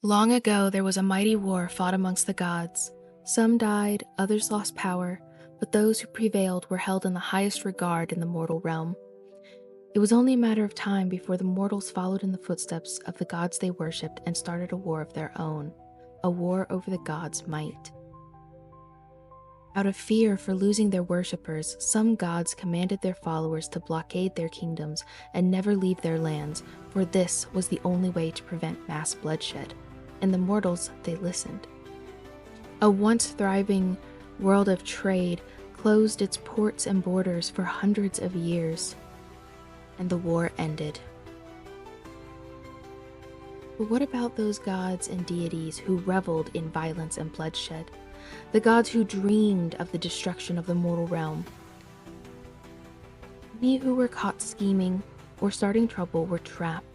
Long ago, there was a mighty war fought amongst the gods. Some died, others lost power, but those who prevailed were held in the highest regard in the mortal realm. It was only a matter of time before the mortals followed in the footsteps of the gods they worshipped and started a war of their own, a war over the gods' might. Out of fear for losing their worshippers, some gods commanded their followers to blockade their kingdoms and never leave their lands, for this was the only way to prevent mass bloodshed. And the mortals, they listened. A once thriving world of trade closed its ports and borders for hundreds of years, and the war ended. But what about those gods and deities who reveled in violence and bloodshed? The gods who dreamed of the destruction of the mortal realm? Many who were caught scheming or starting trouble were trapped,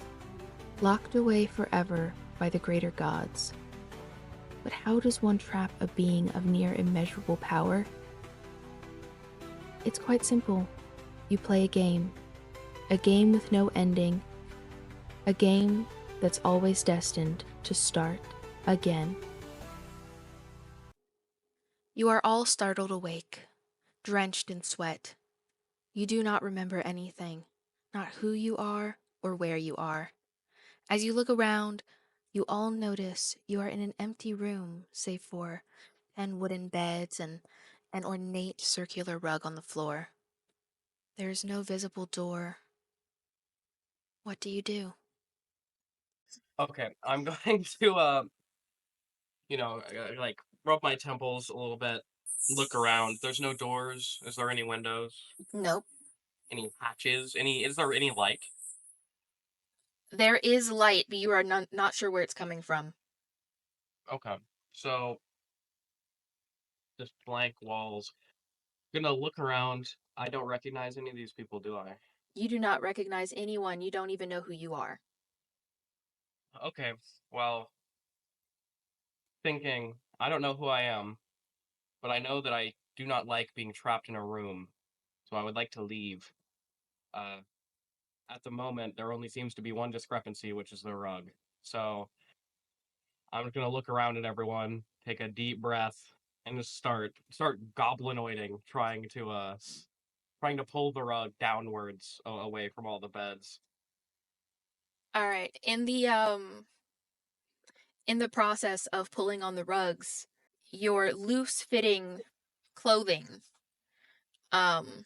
locked away forever by the greater gods. But how does one trap a being of near immeasurable power? It's quite simple. You play a game with no ending, a game that's always destined to start again. You are all startled awake, drenched in sweat. You do not remember anything, not who you are or where you are. As you look around, you all notice you are in an empty room, save for 10 wooden beds and an ornate circular rug on the floor. There is no visible door. What do you do? Okay, I'm going to like rub my temples a little bit, look around. There's no doors. Is there any windows? Nope. Any hatches? Is there any light? There is light, but you are not sure where it's coming from. Okay. So just blank walls. Gonna look around. I don't recognize any of these people, do I? You do not recognize anyone. You don't even know who you are. Okay. Well, thinking, I don't know who I am, but I know that I do not like being trapped in a room, so I would like to leave. Uh, at the moment, there only seems to be one discrepancy, which is the rug. So I'm gonna look around at everyone, take a deep breath, and just start goblinoiding, trying to pull the rug downwards away from all the beds. All right. In the process of pulling on the rugs, your loose-fitting clothing um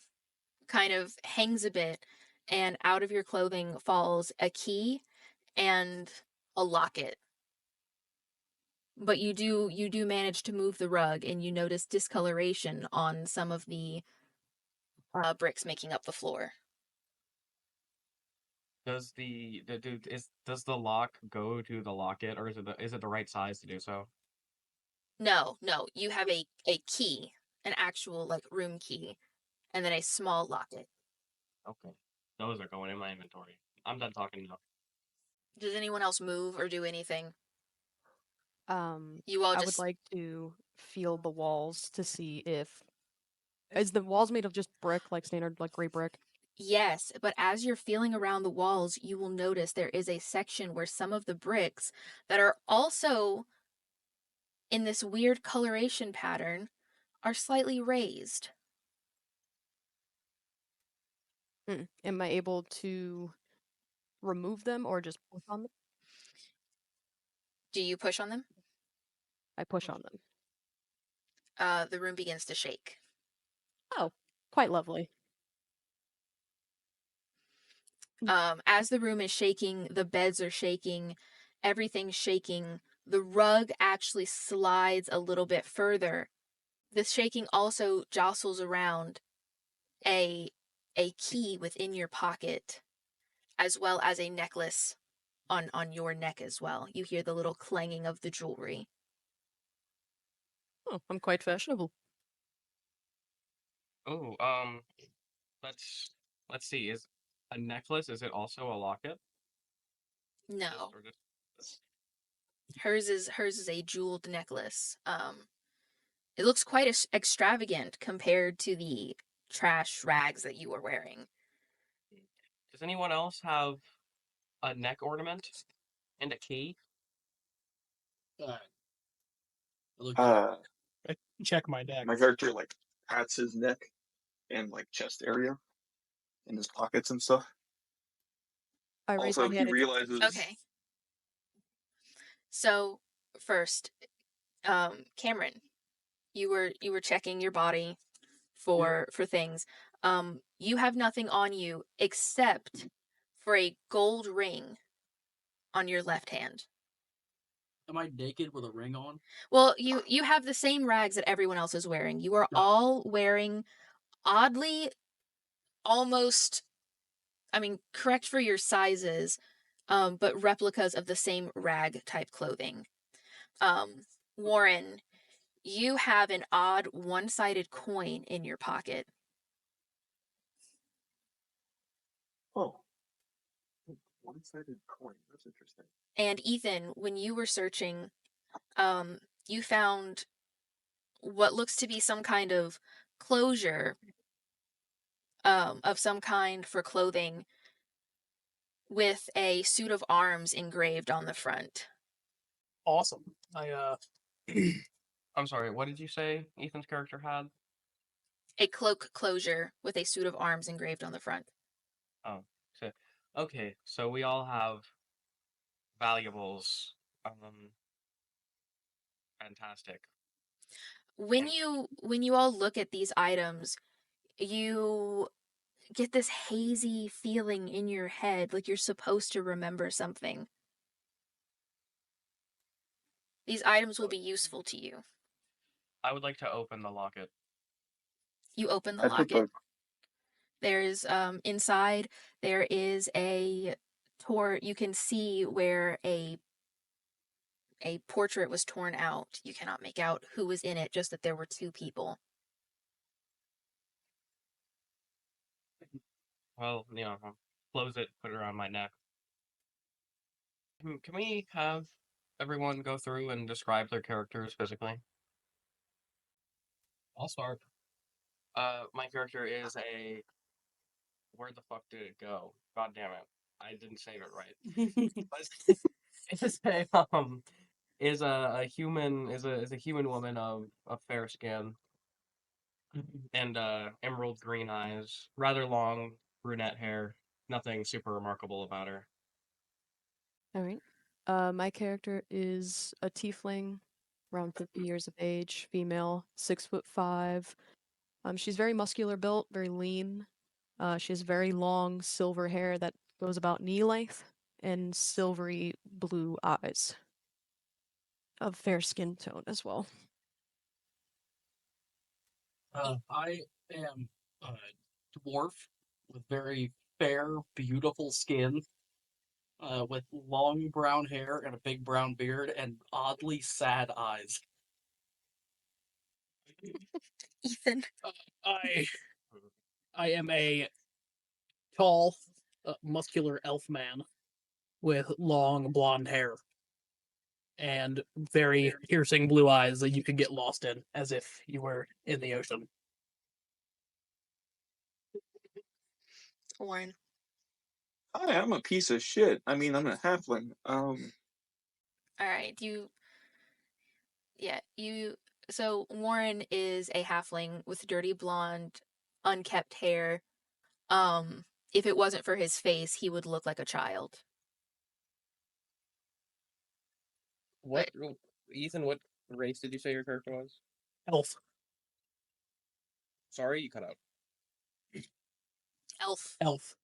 kind of hangs a bit, and out of your clothing falls a key and a locket. But you do manage to move the rug, and you notice discoloration on some of the bricks making up the floor. Does the dude is does the lock go to the locket, or is it the right size to do so? No, no, you have a key, an actual like room key, and then a small locket. Okay, those are going in my inventory. I'm done talking now. Does anyone else move or do anything? You all I would just like to feel the walls to see if is the walls made of just brick, like standard, like gray brick. Yes, but as you're feeling around the walls, you will notice there is a section where some of the bricks that are also in this weird coloration pattern are slightly raised. Am I able to remove them or just push on them? Do you push on them? I push on them. The room begins to shake. Oh, quite lovely. As the room is shaking, the beds are shaking, everything's shaking. The rug actually slides a little bit further. The shaking also jostles around a a key within your pocket, as well as a necklace on your neck as well. You hear the little clanging of the jewelry. Oh, I'm quite fashionable. Oh, let's let's see. Is a necklace? Is it also a locket? No, Or just hers is a jeweled necklace. It looks quite extravagant compared to the trash rags that you are wearing. Does anyone else have a neck ornament and a key? I look Uh, I check my deck. my character like pats his neck and like chest area in his pockets and stuff. I raise Also, my he hand. realizes. Okay. So first, Cameron, you were checking your body for things. You have nothing on you except for a gold ring on your left hand. Am I naked with a ring on? Well, you have the same rags that everyone else is wearing. You are all wearing oddly almost, I mean, correct for your sizes, but replicas of the same rag type clothing. Warren, you have an odd one-sided coin in your pocket. Oh, one-sided coin. That's interesting. And Ethan, when you were searching, you found what looks to be some kind of closure, of some kind for clothing with a suit of arms engraved on the front. Awesome. I'm sorry, what did you say Ethan's character had? A cloak closure with a suit of arms engraved on the front. Oh, so, okay, so we all have valuables. Fantastic. When you all look at these items, you get this hazy feeling in your head like you're supposed to remember something. These items will be useful to you. I would like to open the locket. You open the I put locket. the There's inside there is a you can see where a portrait was torn out. You cannot make out who was in it, just that there were two people. Well, I'll close it, put it around my neck. Can we have everyone go through and describe their characters physically? I'll start. My character is a... Where the fuck did it go? God damn it. I didn't save it right. Is a human is a human woman of fair skin and emerald green eyes, rather long brunette hair. Nothing super remarkable about her. All right. My character is a tiefling, around 50 years of age, female, 6'5". She's very muscular built, very lean. She has very long silver hair that goes about knee length and silvery blue eyes. Of fair skin tone as well. I am a dwarf with very fair, beautiful skin, with long brown hair and a big brown beard and oddly sad eyes. Ethan. I am a tall, muscular elf man with long blonde hair and very piercing blue eyes that you could get lost in, as if you were in the ocean. Warren. Hi, I'm a piece of shit. I mean, I'm a halfling. Alright, so Warren is a halfling with dirty blonde, unkept hair. If it wasn't for his face, he would look like a child. Ethan, what race did you say your character was? Elf. Sorry, you cut out. Elf. Elf.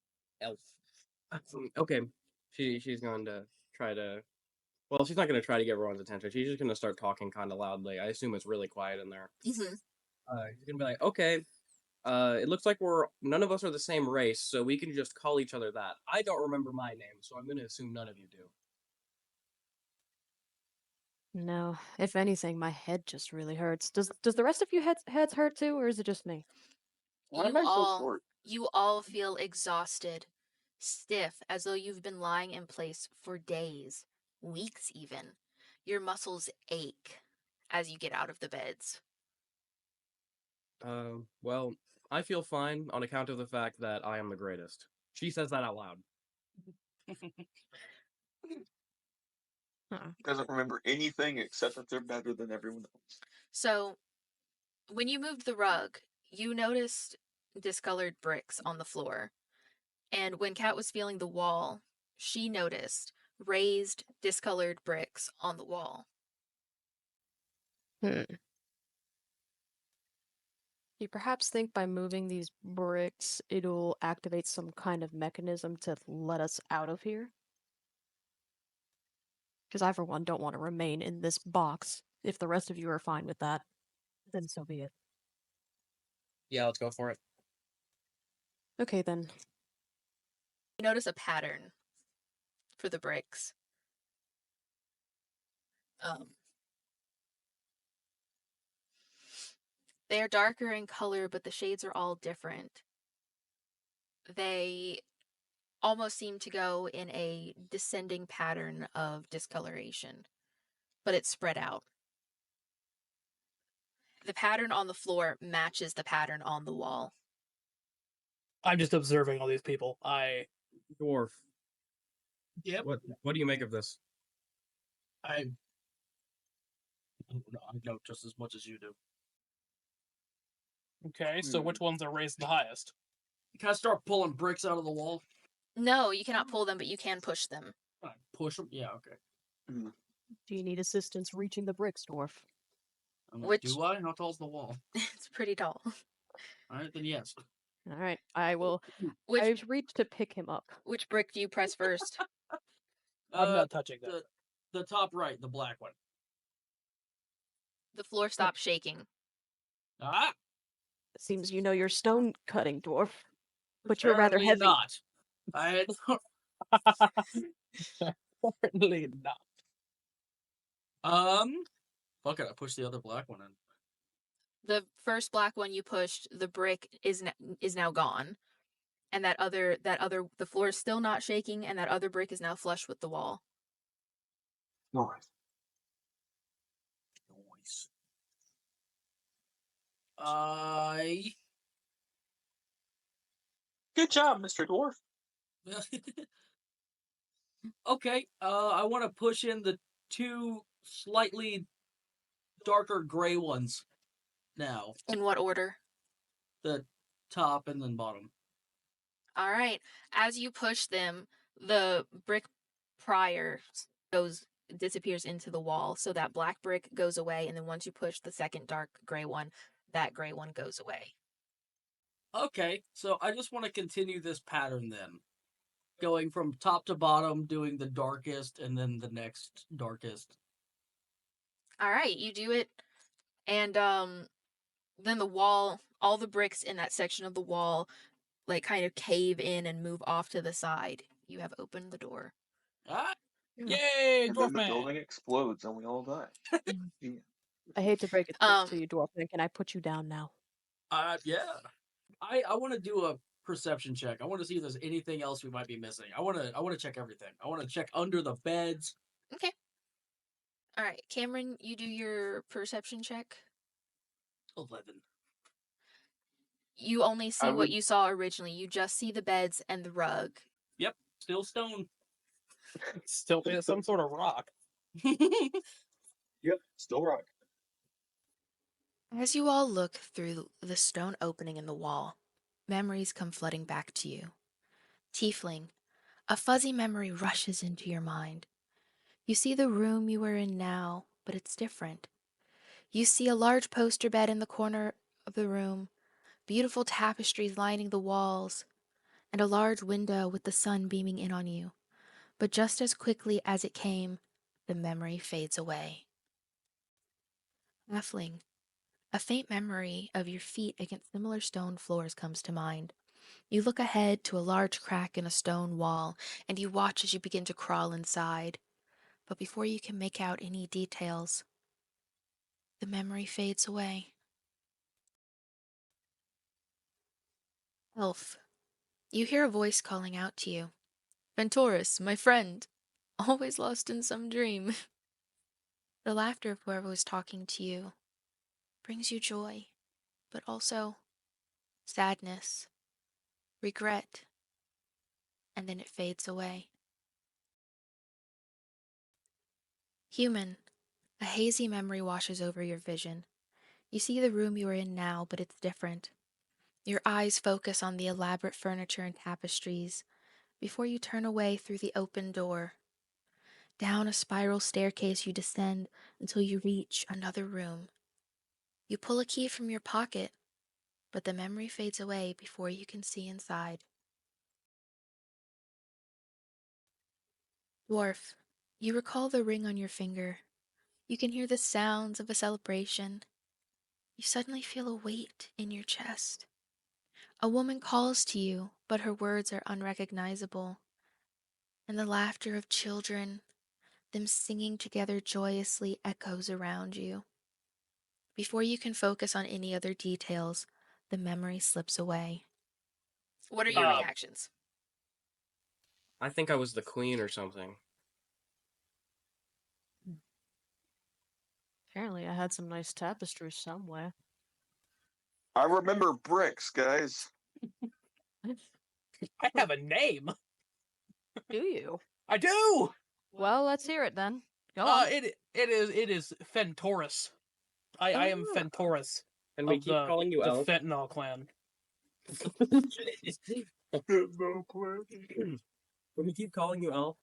Okay. She's going to try to... Well, she's not going to try to get everyone's attention. She's just going to start talking kind of loudly. I assume it's really quiet in there. Mm-hmm. She's going to be like, okay, it looks like none of us are the same race, so we can just call each other that. I don't remember my name, so I'm going to assume none of you do. No, if anything, my head just really hurts. Does the rest of you heads hurt too, or is it just me? Why am I so short? You all feel exhausted, stiff, as though you've been lying in place for days, weeks even. Your muscles ache as you get out of the beds. Well, I feel fine on account of the fact that I am the greatest. She says that out loud. Doesn't remember anything except that they're better than everyone else. So, when you moved the rug, you noticed discolored bricks on the floor. And when Kat was feeling the wall, she noticed raised, discolored bricks on the wall. You perhaps think by moving these bricks, it'll activate some kind of mechanism to let us out of here? Because I, for one, don't want to remain in this box. If the rest of you are fine with that, then so be it. Yeah, let's go for it. Okay, then. You notice a pattern for the bricks. They are darker in color, but the shades are all different. They almost seem to go in a descending pattern of discoloration, but it's spread out. The pattern on the floor matches the pattern on the wall. I'm just observing all these people. Dwarf. Yep. What do you make of this? I know just as much as you do. Okay, so which ones are raised the highest? Can I start pulling bricks out of the wall? No, you cannot pull them, but you can push them. Can I push them? Yeah, okay. Do you need assistance reaching the bricks, dwarf? Do I? How tall's the wall? It's pretty tall. Alright, then yes. Alright, I will. Which I reach to pick him up. which brick do you press first? I'm not touching that. The top right, the black one. The floor stops shaking. Ah! It seems you know your stone cutting, dwarf. But you're rather heavy. Not. I Apparently not. fuck it, I pushed the other black one in. The first black one you pushed, the brick is now gone, and the floor is still not shaking, and that other brick is now flush with the wall. Nice. Good job, Mr. Dwarf. Okay, I want to push in the two slightly darker gray ones now. In what order? The top and then bottom. All right. As you push them, the brick prior disappears into the wall, so that black brick goes away, and then once you push the second dark gray one, that gray one goes away. Okay, so I just want to continue this pattern then. Going from top to bottom, doing the darkest, and then the next darkest. All right, you do it, and then the wall, all the bricks in that section of the wall, like kind of cave in and move off to the side. You have opened the door. Ah! Yay, And Dwarf then the Man! building explodes and we all die. Yeah. I hate to break it to you, dwarf, and can I put you down now? Yeah. I want to do a perception check. I want to see if there's anything else we might be missing. I want to check everything. I want to check under the beds. Okay. All right, Cameron, you do your perception check. 11. You only see what you saw originally. You just see the beds and the rug. Yep, still stone. Still some sort of rock. Yep, still rock. As you all look through the stone opening in the wall, memories come flooding back to you. Tiefling, a fuzzy memory rushes into your mind. You see the room you are in now, but it's different. You see a large poster bed in the corner of the room, beautiful tapestries lining the walls, and a large window with the sun beaming in on you. But just as quickly as it came, the memory fades away. Halfling, a faint memory of your feet against similar stone floors comes to mind. You look ahead to a large crack in a stone wall, and you watch as you begin to crawl inside. But before you can make out any details, the memory fades away. Elf, you hear a voice calling out to you. Venturus, my friend, always lost in some dream. The laughter of whoever was talking to you brings you joy, but also sadness, regret, and then it fades away. Human, a hazy memory washes over your vision. You see the room you are in now, but it's different. Your eyes focus on the elaborate furniture and tapestries before you turn away through the open door. Down a spiral staircase you descend until you reach another room. You pull a key from your pocket, but the memory fades away before you can see inside. Dwarf, you recall the ring on your finger. You can hear the sounds of a celebration. You suddenly feel a weight in your chest. A woman calls to you, but her words are unrecognizable. And the laughter of children, them singing together joyously, echoes around you. Before you can focus on any other details, the memory slips away. What are your reactions? I think I was the queen or something. Apparently, I had some nice tapestry somewhere. I remember bricks, guys. I have a name. Do you? I do. Well, let's hear it then. Go on. It is Fentorus. I am Oh. Fentorus And we of keep calling you the Elf. Fentanyl clan. No plan. We keep calling you Elf.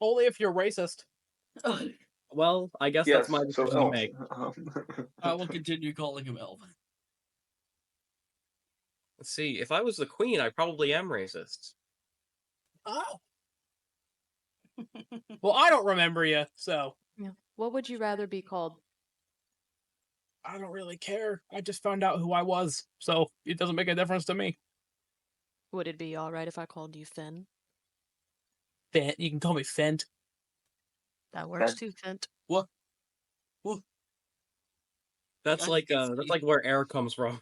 Only if you're racist. Well, I guess Yes, that's my so decision to elf. make. I will continue calling him Elf. Let's see. If I was the queen, I probably am racist. Oh. Well, I don't remember you, so Yeah. What would you rather be called? I don't really care. I just found out who I was, so it doesn't make a difference to me. Would it be alright if I called you Finn? Fent, you can call me Fent. That works Fent. too, Fent. What? That's I like can that's see. like where air comes from.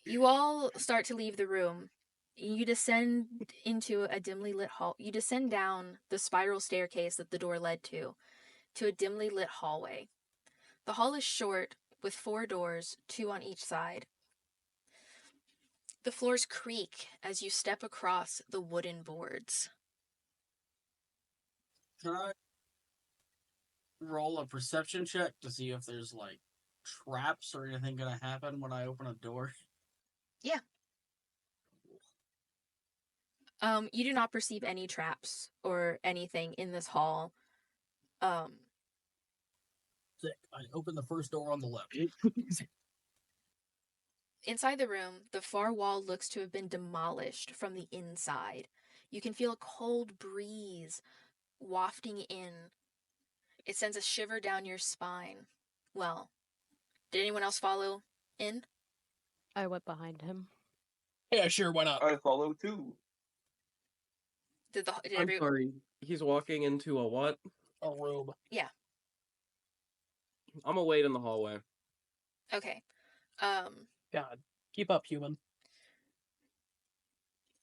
You all start to leave the room. You descend into a dimly lit hall. You descend down the spiral staircase that the door led to a dimly lit hallway. The hall is short, with 4 doors, 2 on each side. The floors creak as you step across the wooden boards. Can I roll a perception check to see if there's like traps or anything gonna happen when I open a door? Yeah. You do not perceive any traps or anything in this hall. Sick. I open the first door on the left. Inside the room, the far wall looks to have been demolished from the inside. You can feel a cold breeze wafting in. It sends a shiver down your spine. Well, did anyone else follow in? I went behind him. Yeah, sure, why not? I follow too. Did I'm sorry. He's walking into a what? A room. Yeah. I'm gonna wait in the hallway. Okay. God, keep up, human.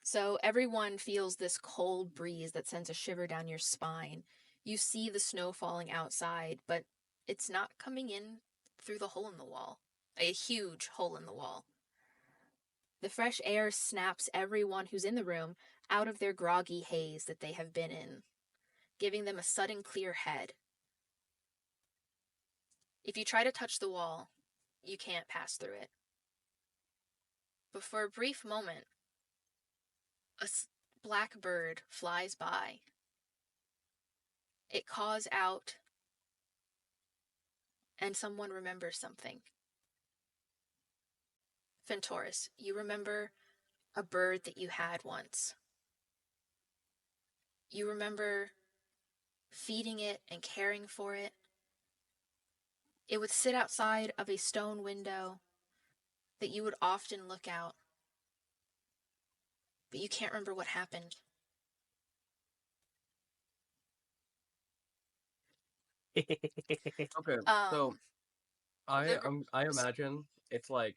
So everyone feels this cold breeze that sends a shiver down your spine. You see the snow falling outside, but it's not coming in through the hole in the wall. A huge hole in the wall. The fresh air snaps everyone who's in the room out of their groggy haze that they have been in, giving them a sudden clear head. If you try to touch the wall, you can't pass through it. But for a brief moment, a black bird flies by. It caws out, and someone remembers something. Fentorus, you remember a bird that you had once. You remember feeding it and caring for it. It would sit outside of a stone window that you would often look out. But you can't remember what happened. Okay, so I imagine it's like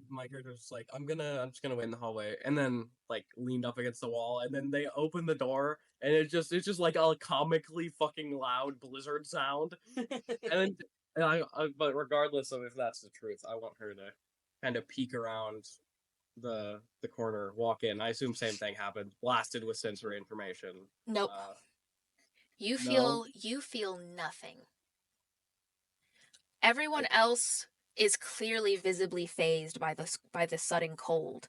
my character's like I'm just gonna wait in the hallway, and then like leaned up against the wall, and then they open the door, and it's just like a comically fucking loud blizzard sound, and but regardless of if that's the truth, I want her to kind of peek around the corner, walk in. I assume same thing happened, blasted with sensory information. Nope. You No. feel nothing. Everyone else is clearly visibly phased by the sudden cold.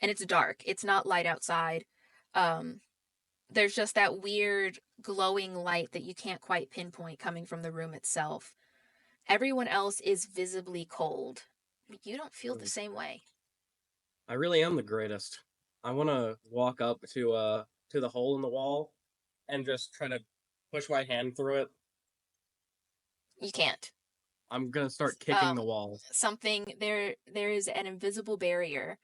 And it's dark. It's not light outside. There's just that weird glowing light that you can't quite pinpoint coming from the room itself. Everyone else is visibly cold. You don't feel the same way. I really am the greatest. I want to walk up to the hole in the wall and just try to push my hand through it. You can't. I'm gonna start kicking the wall. There is an invisible barrier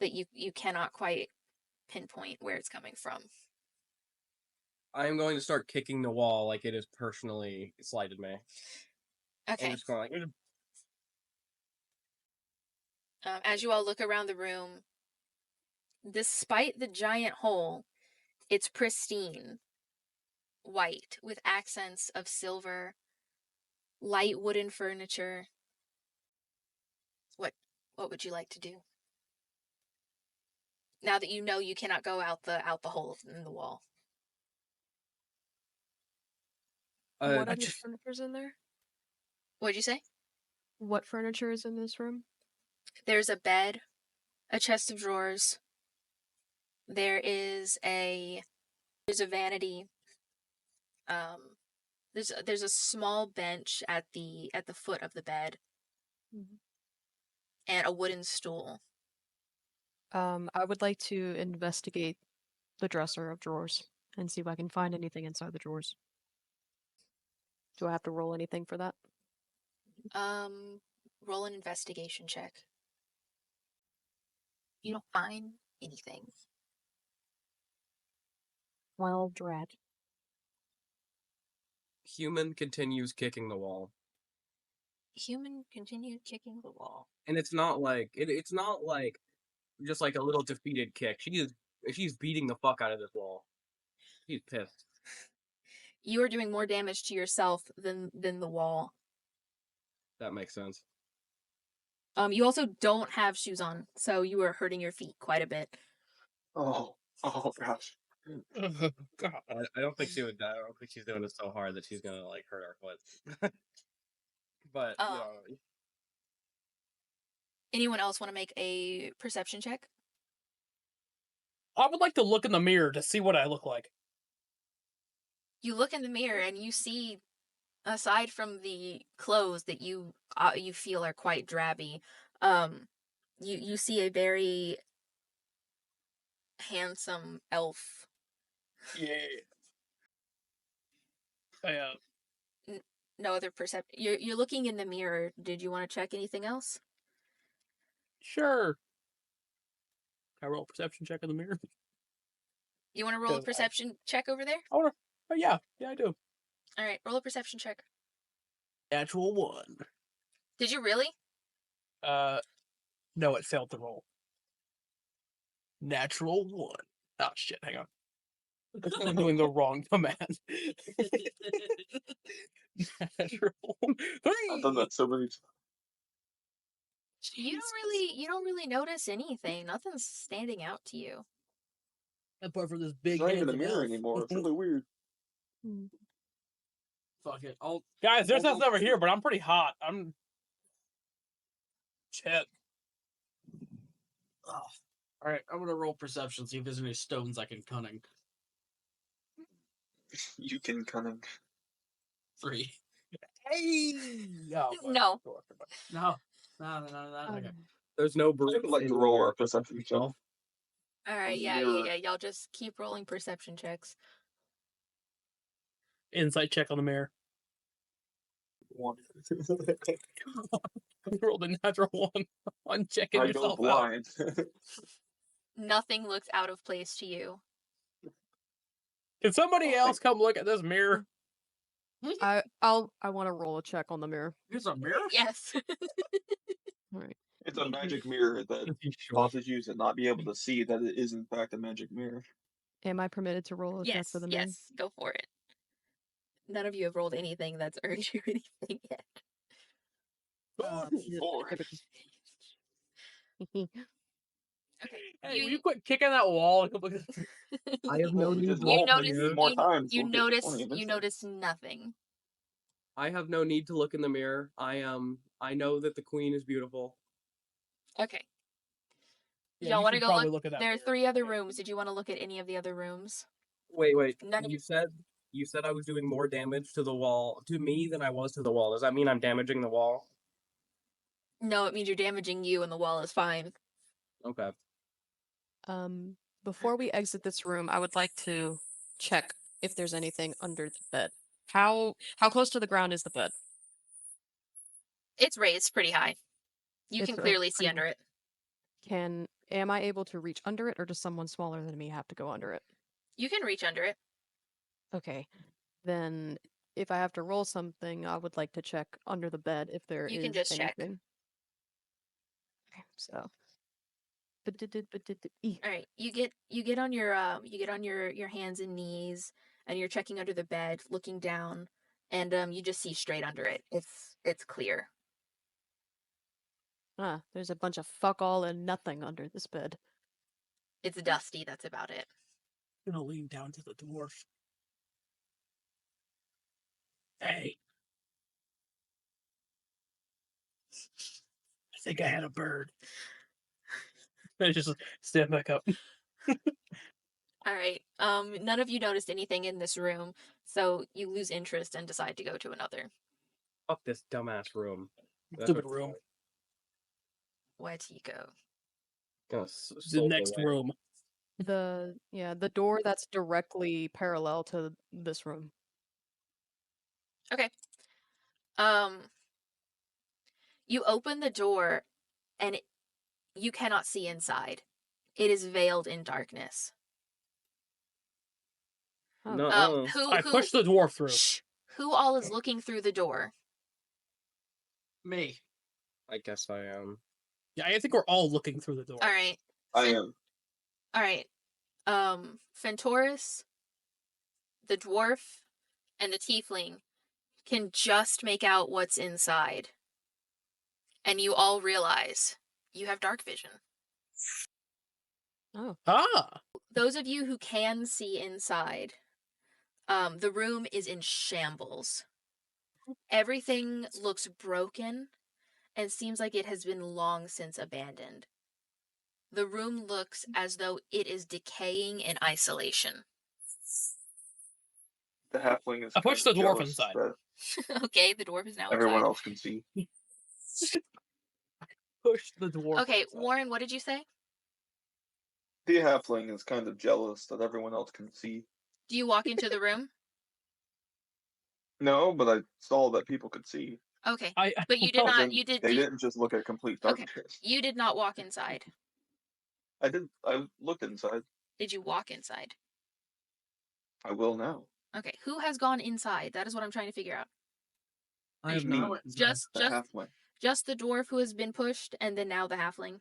that you cannot quite pinpoint where it's coming from. I am going to start kicking the wall like it has personally slighted me. Okay. I'm just going like, As you all look around the room, despite the giant hole, it's pristine, white, with accents of silver, light wooden furniture. What would you like to do? Now that you know you cannot go out the hole in the wall. What other furniture's in there? What'd you say? What furniture is in this room? There's a bed, a chest of drawers. There's a vanity. There's a small bench at the foot of the bed. Mhm. And a wooden stool. I would like to investigate the dresser of drawers and see if I can find anything inside the drawers. Do I have to roll anything for that? Roll an investigation check. You don't find anything. Well, dread. human continues kicking the wall. Human continued kicking the wall. And it's not like it's not like just like a little defeated kick. She's beating the fuck out of this wall. She's pissed. You are doing more damage to yourself than the wall. That makes sense. You also don't have shoes on, so you are hurting your feet quite a bit. Oh gosh. God. I don't think she would die. I don't think she's doing it so hard that she's gonna like hurt our foot. But you know, Anyone else want to make a perception check? I would like to look in the mirror to see what I look like. You look in the mirror and you see, aside from the clothes that you feel are quite drabby, you see a very handsome elf. Yeah. No other perception. You're looking in the mirror. Did you want to check anything else? Sure. Can I roll a perception check in the mirror? You want to roll a perception check over there? I wanna. Oh yeah, I do. All right, roll a perception check. Natural 1. Did you really? No, it failed to roll. Natural 1. Oh shit! Hang on. I'm doing the wrong command. Natural 3. I've done that so many times. You don't really notice anything. Nothing's standing out to you. Apart from this big. It's not even a handsome mirror elf. anymore. It's really weird. Fuck it. Guys, there's nothing over here, but I'm pretty hot. I'm. Shit. All right, I'm gonna roll perception, see if there's any stones I can cunning. You can cunning. 3. Hey. Oh, No. No. Okay. there's no I brute would like to in roll here. a perception check. All right, yeah. Y'all just keep rolling perception checks. Insight check on the mirror. 1. You rolled a natural 1 on checking I go yourself out. blind. Nothing looks out of place to you. Can somebody else come look at this mirror? I want to roll a check on the mirror. There's a mirror? Yes. All right. It's a magic mirror that causes you to not be able to see that it is in fact a magic mirror. Am I permitted to roll a check Yes. for the mirror? Yes. Go for it. None of you have rolled anything that's earned you anything yet. 4. Okay. Hey, will you quit kicking that wall? And come look at I have no Well, need just to roll look in the maybe mirror. more times. You we'll get notice 20 you this time. notice nothing. I have no need to look in the mirror. I know that the queen is beautiful. Okay. Yeah, Y'all you want to should go probably look? look at that There are mirror. 3 other rooms. Did you want to look at any of the other rooms? Wait. None of You said I was doing more damage to the wall to me than I was to the wall. Does that mean I'm damaging the wall? No, it means you're damaging you, and the wall is fine. Okay. Before we exit this room, I would like to check if there's anything under the bed. How close to the ground is the bed? It's raised pretty high. You It's can a clearly see pretty- under it. Am I able to reach under it, or does someone smaller than me have to go under it? You can reach under it. Okay. Then if I have to roll something, I would like to check under the bed if there You is can just check. anything. Okay, so. All right, you get on your hands and knees, and you're checking under the bed, looking down, and you just see straight under it. It's clear. There's a bunch of fuck all and nothing under this bed. It's dusty. That's about it. I'm gonna lean down to the dwarf. Hey. I think I had a bird. I just stand back up. All right. None of you noticed anything in this room, so you lose interest and decide to go to another. Fuck this dumbass room. Stupid room. Where do you go? The next room. The door that's directly parallel to this room. Okay. You open the door, and you cannot see inside. It is veiled in darkness. No. I pushed the dwarf through. Shh. Who all is looking through the door? Me. I guess I am. Yeah, I think we're all looking through the door. All right. I am. All right. Fentoris, the dwarf, and the tiefling can just make out what's inside. And you all realize you have dark vision. Oh. Ah! Those of you who can see inside, the room is in shambles. Everything looks broken and seems like it has been long since abandoned. The room looks as though it is decaying in isolation. The halfling is. I pushed the dwarf inside. Okay, the dwarf is now Everyone inside. else can see. Push the dwarf. Okay, inside. Warren, what did you say? The halfling is kind of jealous that everyone else can see. Do you walk into the room? No, but I saw that people could see. Okay, I but you did Well, not. then You did. They You, didn't just look at complete Okay. darkness. you did not walk inside. I did. I looked inside. Did you walk inside? I will now. Okay, who has gone inside? That is what I'm trying to figure out. I have Me. not. Just The halfling. just the dwarf who has been pushed, and then now the halfling.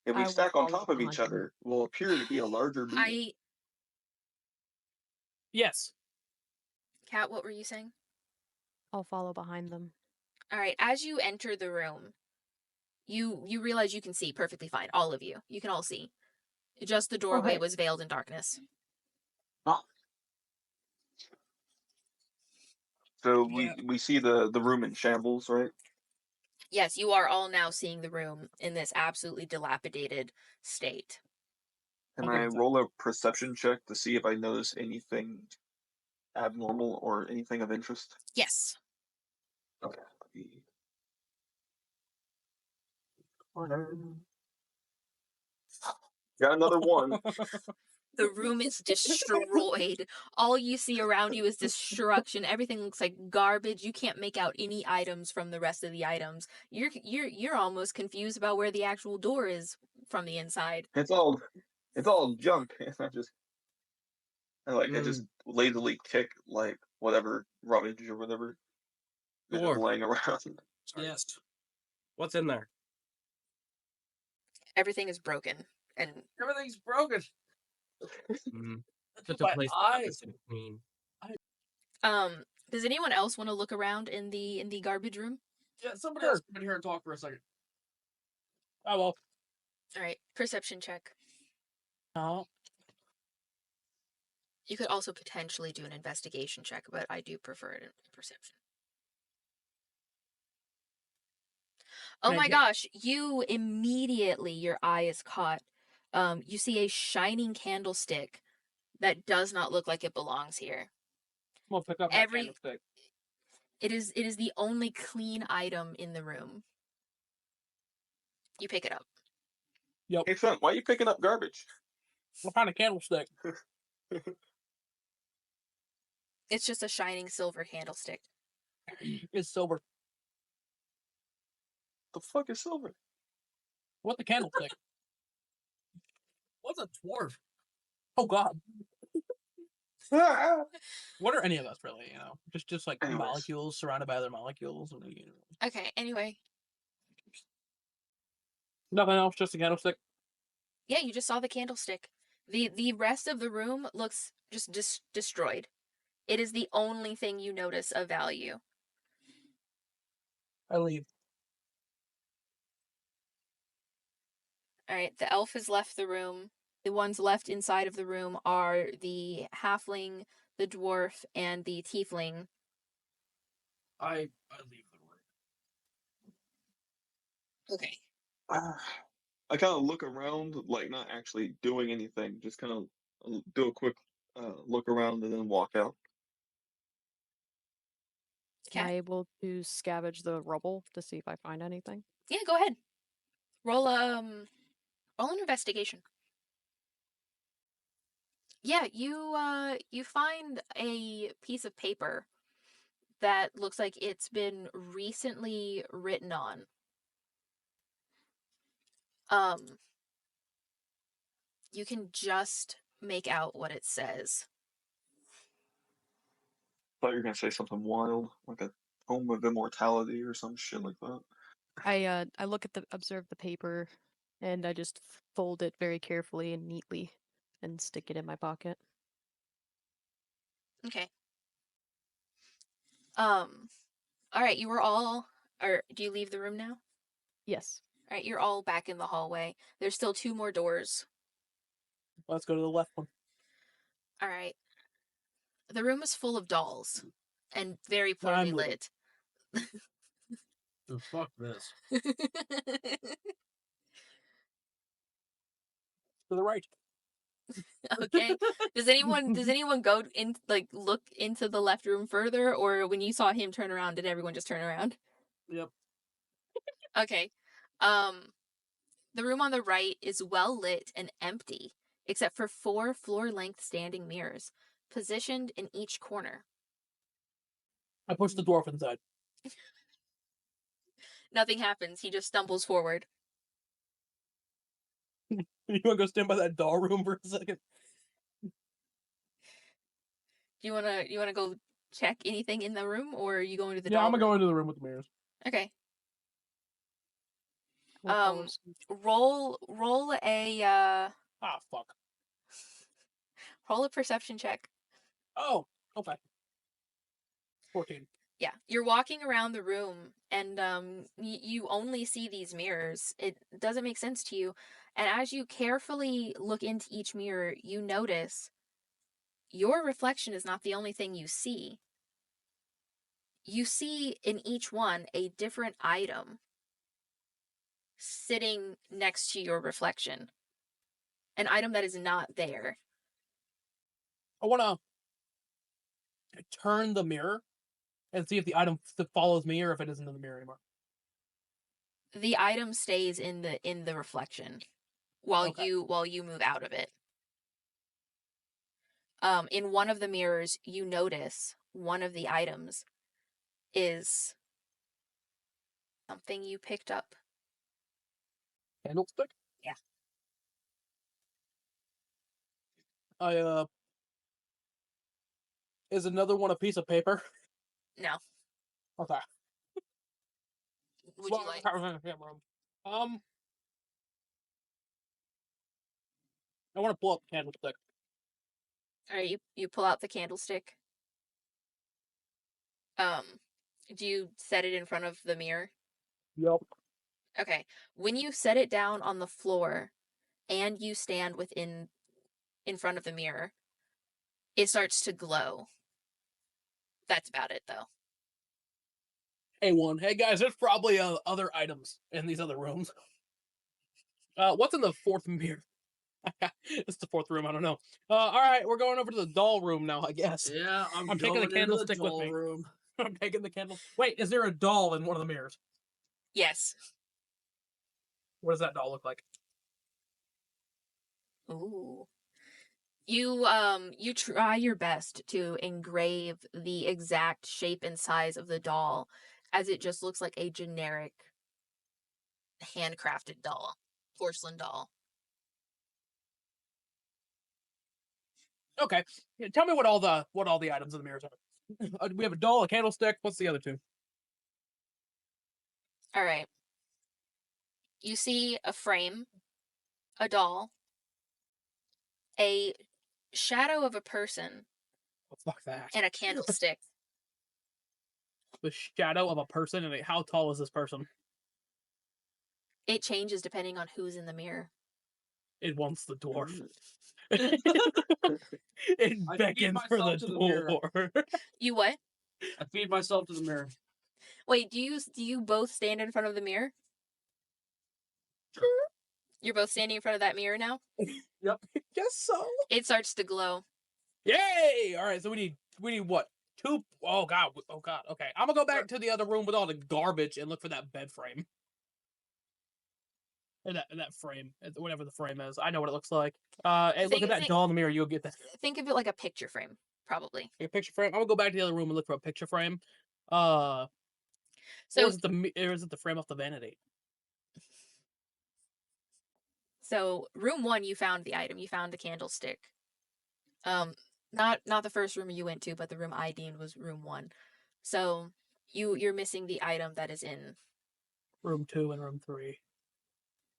If we I will stack on follow top of behind each him. other, we'll appear to be a larger being. Yes. Kat, what were you saying? I'll follow behind them. All right, as you enter the room, you realize you can see perfectly fine. All of you. You can all see. Just the doorway hey. was veiled in darkness. So we see the room in shambles, right? Yes, you are all now seeing the room in this absolutely dilapidated state. Can Okay, I so- roll a perception check to see if I notice anything abnormal or anything of interest? Yes. Okay. Got another one. The room is destroyed. All you see around you is destruction. Everything looks like garbage. You can't make out any items from the rest of the items. You're almost confused about where the actual door is from the inside. It's all junk. I just lazily kick like whatever rubbish or whatever is Dwarf. laying around. Yes. What's in there? Everything is broken. And Everything's broken. Such My a place eyes. to clean. does anyone else want to look around in the garbage room? Yeah, somebody else come in here and talk for a second. Oh well. All right, perception check. Oh. You could also potentially do an investigation check, but I do prefer it in perception. Oh my 19. gosh, you immediately, your eye is caught. You see a shining candlestick that does not look like it belongs here. I'm gonna pick up that candlestick. It is the only clean item in the room. You pick it up. Yep. Hey, son, why are you picking up garbage? What kind of candlestick? It's just a shining silver candlestick. It's silver. The fuck is silver? What the candlestick? What's a dwarf? Oh God. Ah! What are any of us really? You know, just like Anyways. molecules surrounded by other molecules. And, you know. Okay, anyway. Nothing else. Just a candlestick. Yeah, you just saw the candlestick. The rest of the room looks just destroyed. It is the only thing you notice of value. I leave. All right, the elf has left the room. The ones left inside of the room are the halfling, the dwarf, and the tiefling. I leave the room. Okay. I kind of look around, like not actually doing anything, just kind of do a quick look around and then walk out. Am I Okay. able to scavenge the rubble to see if I find anything? Yeah, go ahead. Roll an investigation. Yeah, you find a piece of paper that looks like it's been recently written on. You can just make out what it says. Thought you were gonna say something wild, like a home of immortality or some shit like that. I look at observe the paper, and I just fold it very carefully and neatly, and stick it in my pocket. Okay. All right, you were all, or do you leave the room now? Yes. All right, you're all back in the hallway. There's still 2 more doors. Let's go to the left one. All right. The room is full of dolls and very No, I'm poorly leaving. lit. Oh, fuck this. To the right. Okay. Does anyone go in, like, look into the left room further, or when you saw him turn around, did everyone just turn around? Yep. Okay. The room on the right is well lit and empty, except for 4 floor-length standing mirrors, positioned in each corner. I push the dwarf inside. Nothing happens. He just stumbles forward. You wanna go stand by that doll room for a second? Do you wanna go check anything in the room, or are you going to the Yeah, doll I'm gonna room? go into the room with the mirrors. Okay. What colors? Roll a Ah, fuck. roll a perception check. Oh, okay. 14. Yeah, you're walking around the room, and you only see these mirrors. It doesn't make sense to you. And as you carefully look into each mirror, you notice your reflection is not the only thing you see. You see in each one a different item sitting next to your reflection. An item that is not there. I wanna turn the mirror and see if the item follows me or if it isn't in the mirror anymore. The item stays in the reflection while Okay. you move out of it. In one of the mirrors, you notice one of the items is something you picked up. Candlestick? Yeah. Is another one a piece of paper? No. Okay. Would you like? I want to pull up the candlestick. All right, you pull out the candlestick. Do you set it in front of the mirror? Yep. Okay. When you set it down on the floor and you stand in front of the mirror, it starts to glow. That's about it, though. A1. Hey guys, there's probably other items in these other rooms. What's in the fourth mirror? It's the fourth room. I don't know. All right, we're going over to the doll room now. I guess. Yeah, I'm I'm taking the going into candlestick with doll me. room. I'm taking the candle. Wait, is there a doll in one of the mirrors? Yes. What does that doll look like? Ooh. You try your best to engrave the exact shape and size of the doll, as it just looks like a generic handcrafted doll, porcelain doll. Okay, yeah, tell me what all the items in the mirrors are. We have a doll, a candlestick. What's the other two? All right. You see a frame, a doll, a shadow of a person, Oh, fuck that. and a candlestick. The shadow of a person, and how tall is this person? It changes depending on who's in the mirror. It wants the dwarf. Mm. It I beckons feed for the myself to the mirror. dwarf. You what? I feed myself to the mirror. Wait, do you both stand in front of the mirror? Sure. You're both standing in front of that mirror now? Yep. Guess so. It starts to glow. Yay! All right, so we need what? Two? Oh god. Okay, I'm gonna go back to the other room with all the garbage and look for that bed frame. Or that frame, whatever the frame is. I know what it looks like. Hey, look at that doll in the mirror. You'll get that. Think of it like a picture frame, probably. Like a picture frame. I'm gonna go back to the other room and look for a picture frame. So or is it the frame off the vanity? So room 1, you found the item. You found the candlestick. Not the first room you went to, but the room I deemed was room 1. So you're missing the item that is in room 2 and room 3.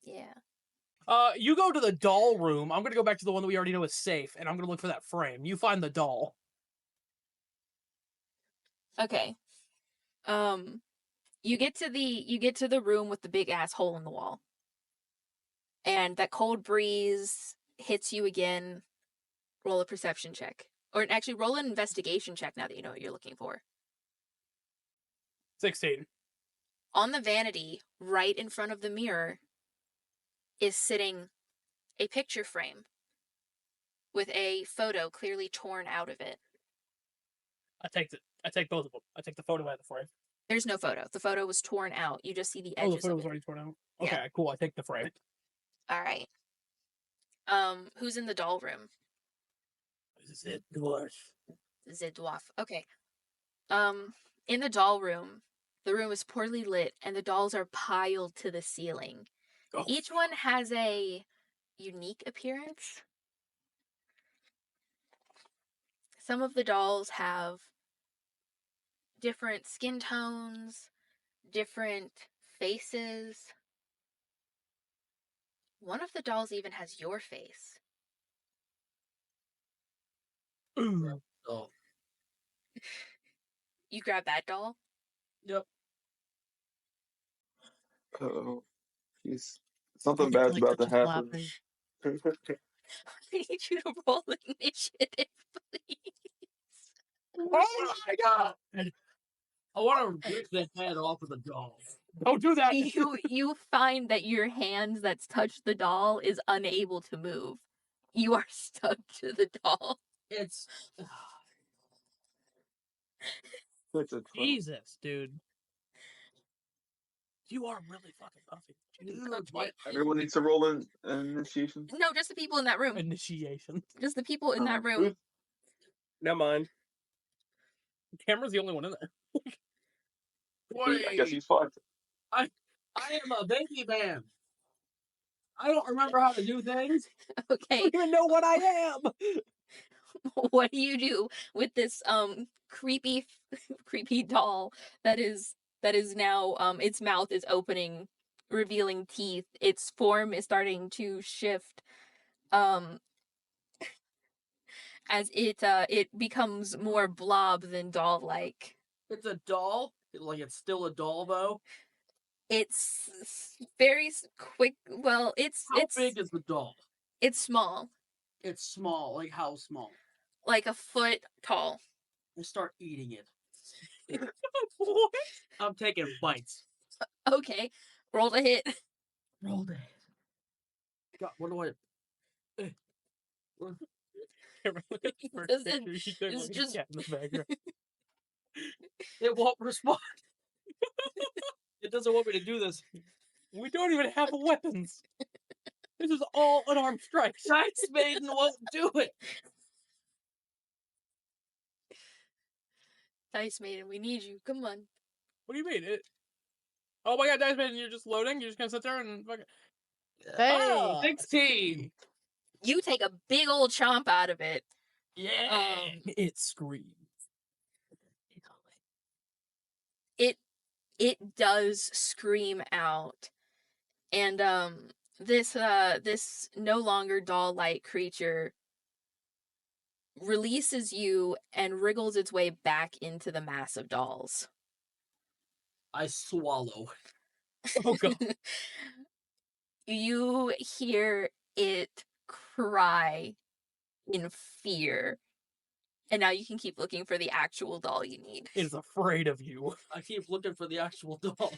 Yeah. You go to the doll room. I'm gonna go back to the one that we already know is safe, and I'm gonna look for that frame. You find the doll. Okay. You get to the room with the big ass hole in the wall. And that cold breeze hits you again. Roll a perception check. Or actually roll an investigation check now that you know what you're looking for. 16. On the vanity, right in front of the mirror, is sitting a picture frame with a photo clearly torn out of it. I take both of them. I take the photo out of the frame. There's no photo. The photo was torn out. You just see the edges Oh, the photo of was it. already torn out. Okay, Yeah. cool. I take the frame. All right. Who's in the doll room? The dwarf. The dwarf. Okay. In the doll room, the room is poorly lit and the dolls are piled to the ceiling. Oh. Each one has a unique appearance. Some of the dolls have different skin tones, different faces. One of the dolls even has your face. Ooh. Oh. You grab that doll? Yep. Uh-oh. Jeez. Something bad's about to happen. I need you to roll initiative, please. Oh my god! I want to rip the head off of the doll. Don't do that! You find that your hands that's touched the doll is unable to move. You are stuck to the doll. It's It's a Jesus, dude. You are really fucking puffy. dude, Everyone needs to roll in an initiation. No, just the people in that room. Initiation. Just the people in that room. Never mind. Cameron's the only one in there. I guess he's fucked. I am a baby man. I don't remember how to do things. I Okay, don't even know what I am! what do you do with this creepy doll that is now its mouth is opening, revealing teeth. Its form is starting to shift as it becomes more blob than doll-like. It's a doll. Like it's still a doll though. It's very quick. Well, How big is the doll? It's small, It's small. Like how small? like a foot tall. I start eating it. What? I'm taking bites. Okay, roll to hit. Roll it. God, what do I? Look at the first Doesn't- picture. You took it's like a just- cat in the background. It won't respond. It doesn't want me to do this. We don't even have weapons. This is all unarmed strikes. Dice Maiden won't do it. Dice Maiden, we need you. Come on. What do you mean? Oh my god, Dice Man, you're just loading? You're just gonna sit there and fucking... Hey. 16. You take a big old chomp out of it. Yeah. It screams. It does scream out, and this no longer doll-like creature releases you and wriggles its way back into the mass of dolls. I swallow. Oh god. You hear it cry in fear. And now you can keep looking for the actual doll you need. It is afraid of you. I keep looking for the actual doll.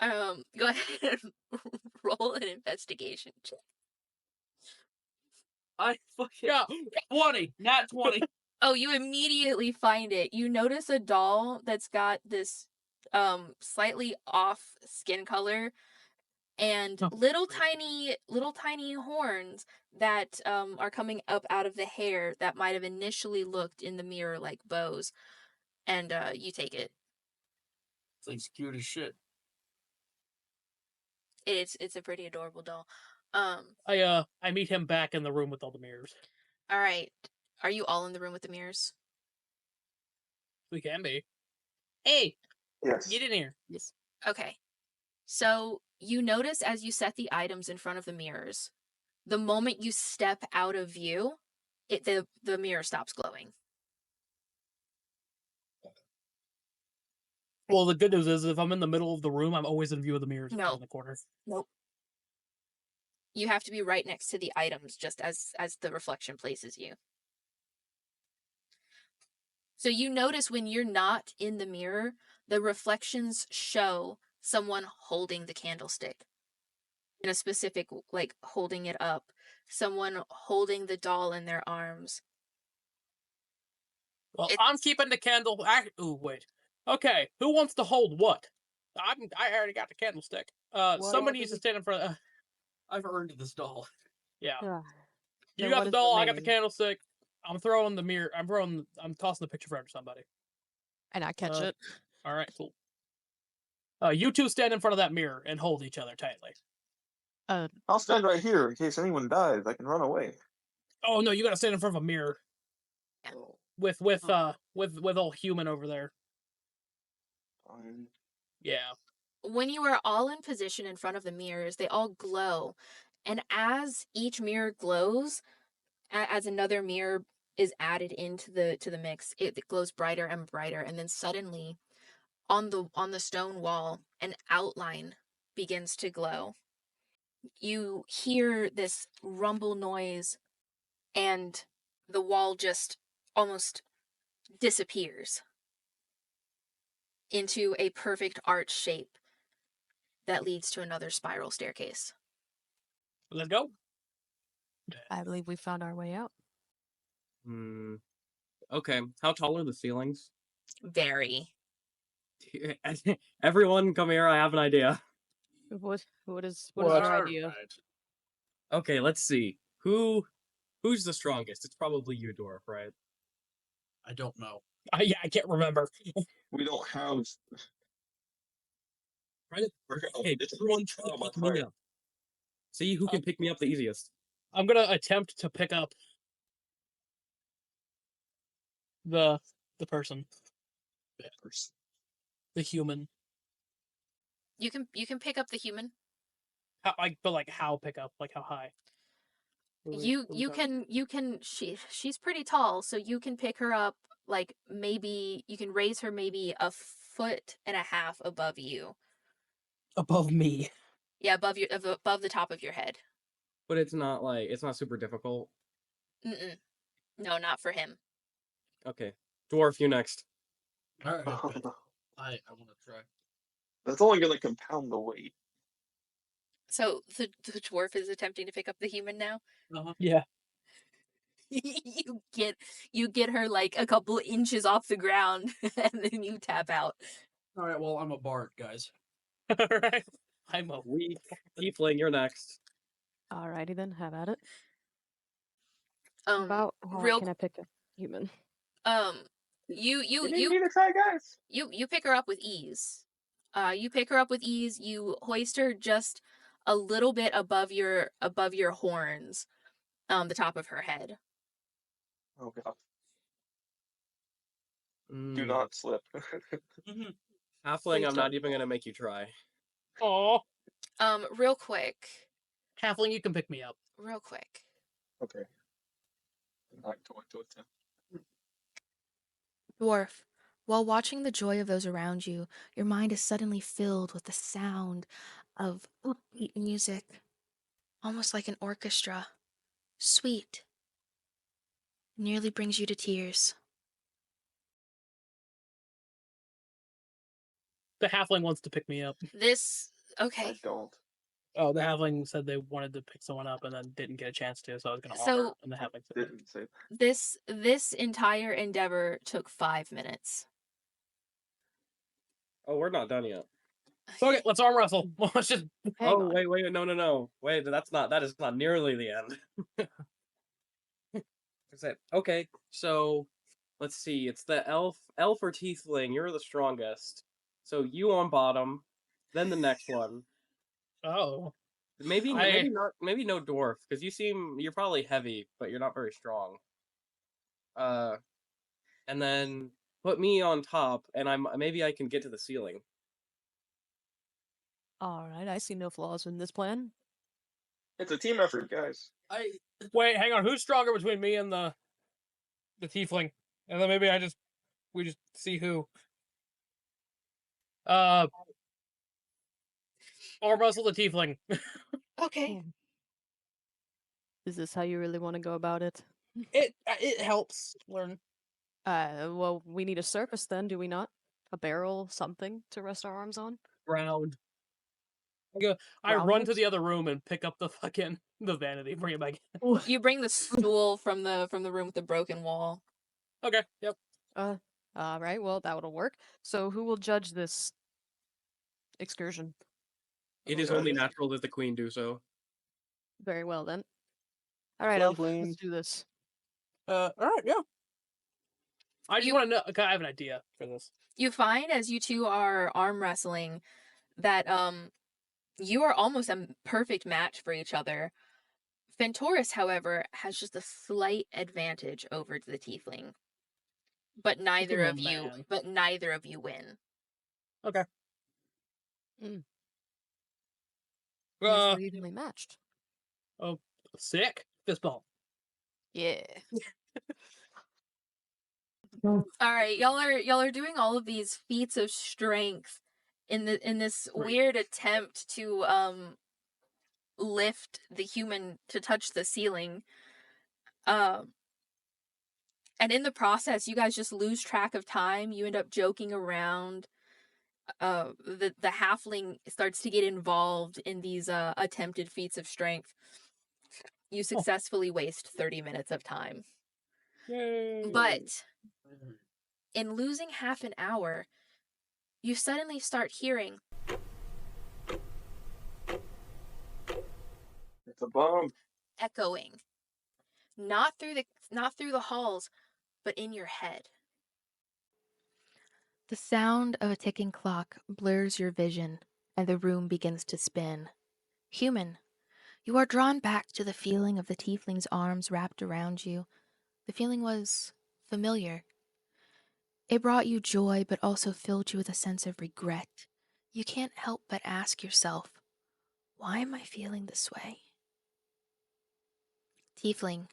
Go ahead and roll an investigation check. I fucking Yeah. 20. Nat 20. Oh, you immediately find it. You notice a doll that's got this slightly off skin color and Oh, little tiny horns that are coming up out of the hair that might have initially looked in the mirror like bows. And you take it. It's like cute as shit. It's a pretty adorable doll. I meet him back in the room with all the mirrors. All right. Are you all in the room with the mirrors? We can be. Hey, Yes. get in here. Yes. Okay. So you notice as you set the items in front of the mirrors, the moment you step out of view, the mirror stops glowing. Well, the good news is if I'm in the middle of the room, I'm always in view of the mirrors No. in the corner. Nope. You have to be right next to the items just as the reflection places you. So you notice when you're not in the mirror, the reflections show someone holding the candlestick in a specific, like holding it up, someone holding the doll in their arms. Well, It's- I'm keeping the candle. Ooh, wait. Okay, who wants to hold what? I already got the candlestick. Somebody needs to stand in front. I've earned this doll. Yeah. Ah, You Then got what the is doll. I got the remaining? candlestick. I'm throwing the mirror. I'm tossing the picture frame to somebody. and I catch it. All right, cool. You two stand in front of that mirror and hold each other tightly. I'll stand right here in case anyone dies. I can run away. Oh no, you gotta stand in front of a mirror with old human over there. Fine. Yeah. When you are all in position in front of the mirrors, they all glow. And as each mirror glows, as another mirror is added into the mix, it glows brighter and brighter. And then suddenly, on the stone wall, an outline begins to glow. You hear this rumble noise, and the wall just almost disappears into a perfect arch shape that leads to another spiral staircase. Let's go. I believe we found our way out. Okay. How tall are the ceilings? Very. Everyone, come here. I have an idea. What is What? your idea? Alright. Okay, let's see. Who's the strongest? It's probably you, Dwarf, right? I don't know. Yeah, I can't remember. We don't have. Right? Okay, everyone try to pick me up. See who can pick me up the easiest. I'm gonna attempt to pick up the person, the human. You can pick up the human. How pick up? Like how high? You can she's pretty tall, so you can pick her up, like maybe you can raise her maybe a foot and a half above you. Above me. Yeah, above the top of your head. But it's not super difficult. Mm-mm. No, not for him. Okay. Dwarf, you next. All right. Oh, no. I want to try. That's only going to compound the weight. So the dwarf is attempting to pick up the human now. Uh-huh. Yeah. you get her like a couple inches off the ground, and then you tap out. All right. Well, I'm a bard, guys. Alright. I'm a Weak. Tiefling, you're next. Alrighty then, have at it. Um, About how real can I pick a human? you need to try, guys. you pick her up with ease. You pick her up with ease. You hoist her just a little bit above your horns, the top of her head. Oh god. Do Mm. not slip. Halfling, Please I'm not don't. even gonna make you try. Aw. Real quick. Halfling, you can pick me up. Real quick. Okay. I'm not going to attempt. Dwarf, while watching the joy of those around you, your mind is suddenly filled with the sound of upbeat music, almost like an orchestra. Sweet. Nearly brings you to tears. The halfling wants to pick me up. I Okay. don't. Oh, the halfling said they wanted to pick someone up and then didn't get a chance to, so I was going to So- offer. And the halfling said, Didn't say that. This entire endeavor took 5 minutes. Oh, we're not done yet. okay, let's arm wrestle. Let's just. Hang Oh, on. wait, no. Wait, that is not nearly the end. Okay, so let's see. It's the elf or tiefling. You're the strongest. So you on bottom, then the next one. Oh. Maybe I- maybe no dwarf, because you're probably heavy, but you're not very strong. And then put me on top, and maybe I can get to the ceiling. Alright, I see no flaws in this plan. It's a team effort, guys. Wait, hang on. Who's stronger between me and the tiefling? And then maybe we just see who. Arm wrestle the tiefling. Okay. Is this how you really want to go about it? It helps learn. Well, we need a surface then, do we not? A barrel, something to rest our arms on? Ground. I Ground run to works? the other room and pick up the vanity, bring it back. You bring the stool from the room with the broken wall. Okay, yep. Alright, well, that will work. So who will judge this excursion? It is Okay. only natural that the queen do so. Very well then. Alright, Elf, Lovely. let's do this. Alright, yeah. I just You- want to know. Okay, I have an idea for this. You find as you two are arm wrestling that you are almost a perfect match for each other. Fentoris, however, has just a slight advantage over the tiefling. But neither a of you man. win. Okay. Means we're evenly matched. Oh, sick. Fist bump. Yeah. All right, y'all are doing all of these feats of strength in this Right. weird attempt to lift the human to touch the ceiling. And in the process, you guys just lose track of time. You end up joking around. The halfling starts to get involved in these attempted feats of strength. You successfully waste 30 minutes of time. Yay. But in losing half an hour, you suddenly start hearing It's a bomb. echoing. Not through the halls, but in your head. The sound of a ticking clock blurs your vision, and the room begins to spin. Human, you are drawn back to the feeling of the tiefling's arms wrapped around you. The feeling was familiar. It brought you joy, but also filled you with a sense of regret. You can't help but ask yourself, why am I feeling this way? Tiefling,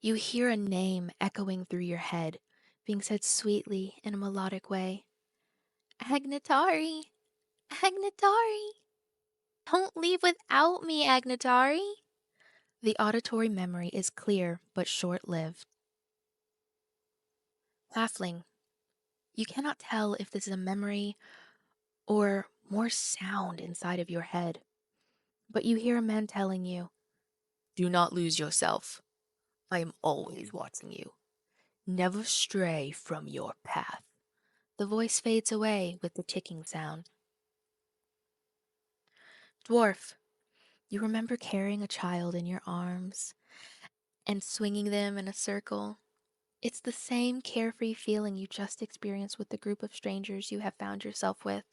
you hear a name echoing through your head, being said sweetly in a melodic way. Agnatari! Agnatari! Don't leave without me, Agnatari! The auditory memory is clear but short-lived. Halfling, you cannot tell if this is a memory or more sound inside of your head, but you hear a man telling you, "Do not lose yourself. I am always watching you. Never stray from your path." The voice fades away with the ticking sound. Dwarf, you remember carrying a child in your arms and swinging them in a circle. It's the same carefree feeling you just experienced with the group of strangers you have found yourself with.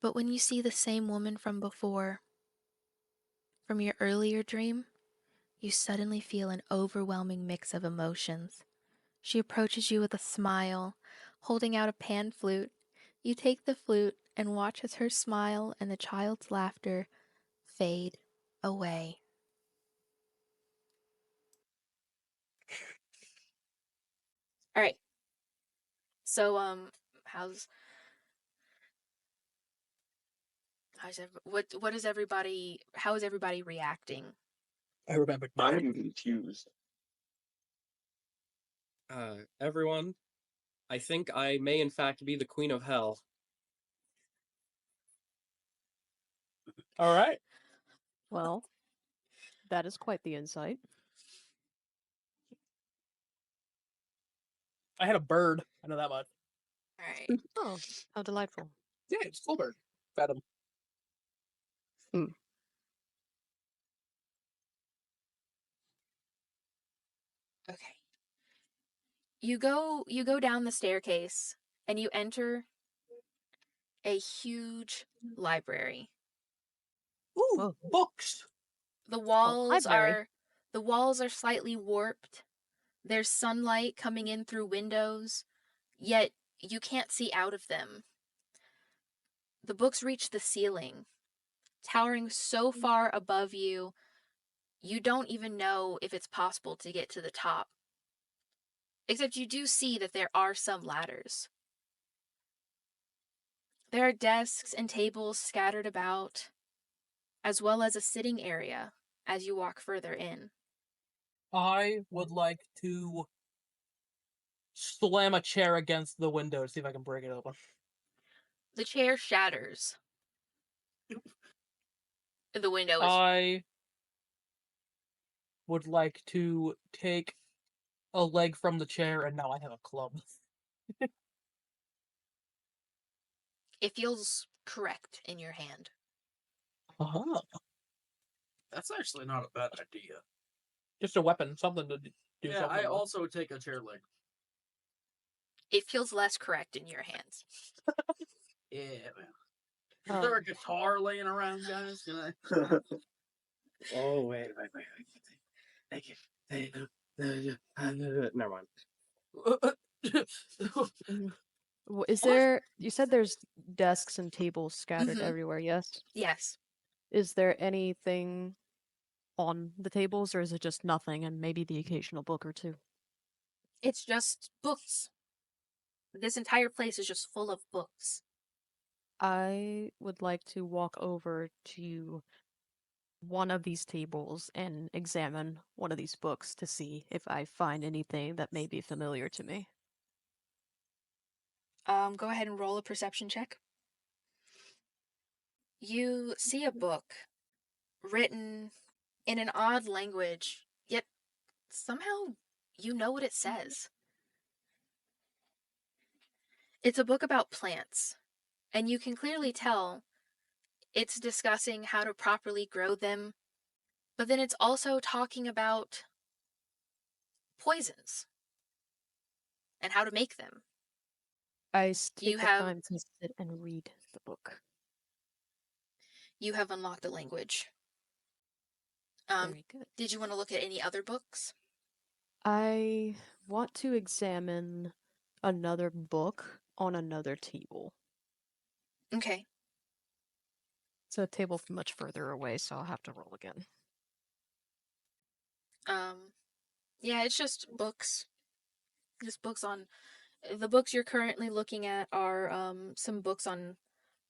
But when you see the same woman from before, from your earlier dream, you suddenly feel an overwhelming mix of emotions. She approaches you with a smile, holding out a pan flute. You take the flute and watch as her smile and the child's laughter fade away. All right. So, how's what is everybody? How is everybody reacting? I remembered I nothing. am confused. Everyone, I think I may in fact be the Queen of Hell. All right. Well, that is quite the insight. I had a bird. I know that much. All right. Oh, how delightful. Yeah, it's a full bird. Fed him. Okay. You go down the staircase and you enter a huge library. Ooh, Whoa. books. The walls library. are the walls are slightly warped. There's sunlight coming in through windows, yet you can't see out of them. The books reach the ceiling, towering so far above you, you don't even know if it's possible to get to the top. Except you do see that there are some ladders. There are desks and tables scattered about, as well as a sitting area as you walk further in. I would like to slam a chair against the window to see if I can break it open. The chair shatters. The window is... I would like to take a leg from the chair, and now I have a club. It feels correct in your hand. Uh-huh. That's actually not a bad idea. Just a weapon, something to do Yeah, something I with. also take a chair leg. It feels less correct in your hands. Yeah, man. Is there a guitar laying around, guys? Can I? Oh, wait. Thank you. Never mind. Is there? You said there's desks and tables scattered Mhm. everywhere. Yes. Yes. Is there anything on the tables, or is it just nothing and maybe the occasional book or two? It's just books. This entire place is just full of books. I would like to walk over to one of these tables and examine one of these books to see if I find anything that may be familiar to me. Go ahead and roll a perception check. You see a book written in an odd language, yet somehow you know what it says. It's a book about plants, and you can clearly tell it's discussing how to properly grow them, but then it's also talking about poisons and how to make them. I You take the have time to sit and read the book. you have unlocked a language. Very good. Did you want to look at any other books? I want to examine another book on another table. Okay. It's a table from much further away, so I'll have to roll again. Yeah, it's just books. Just books on... The books you're currently looking at are some books on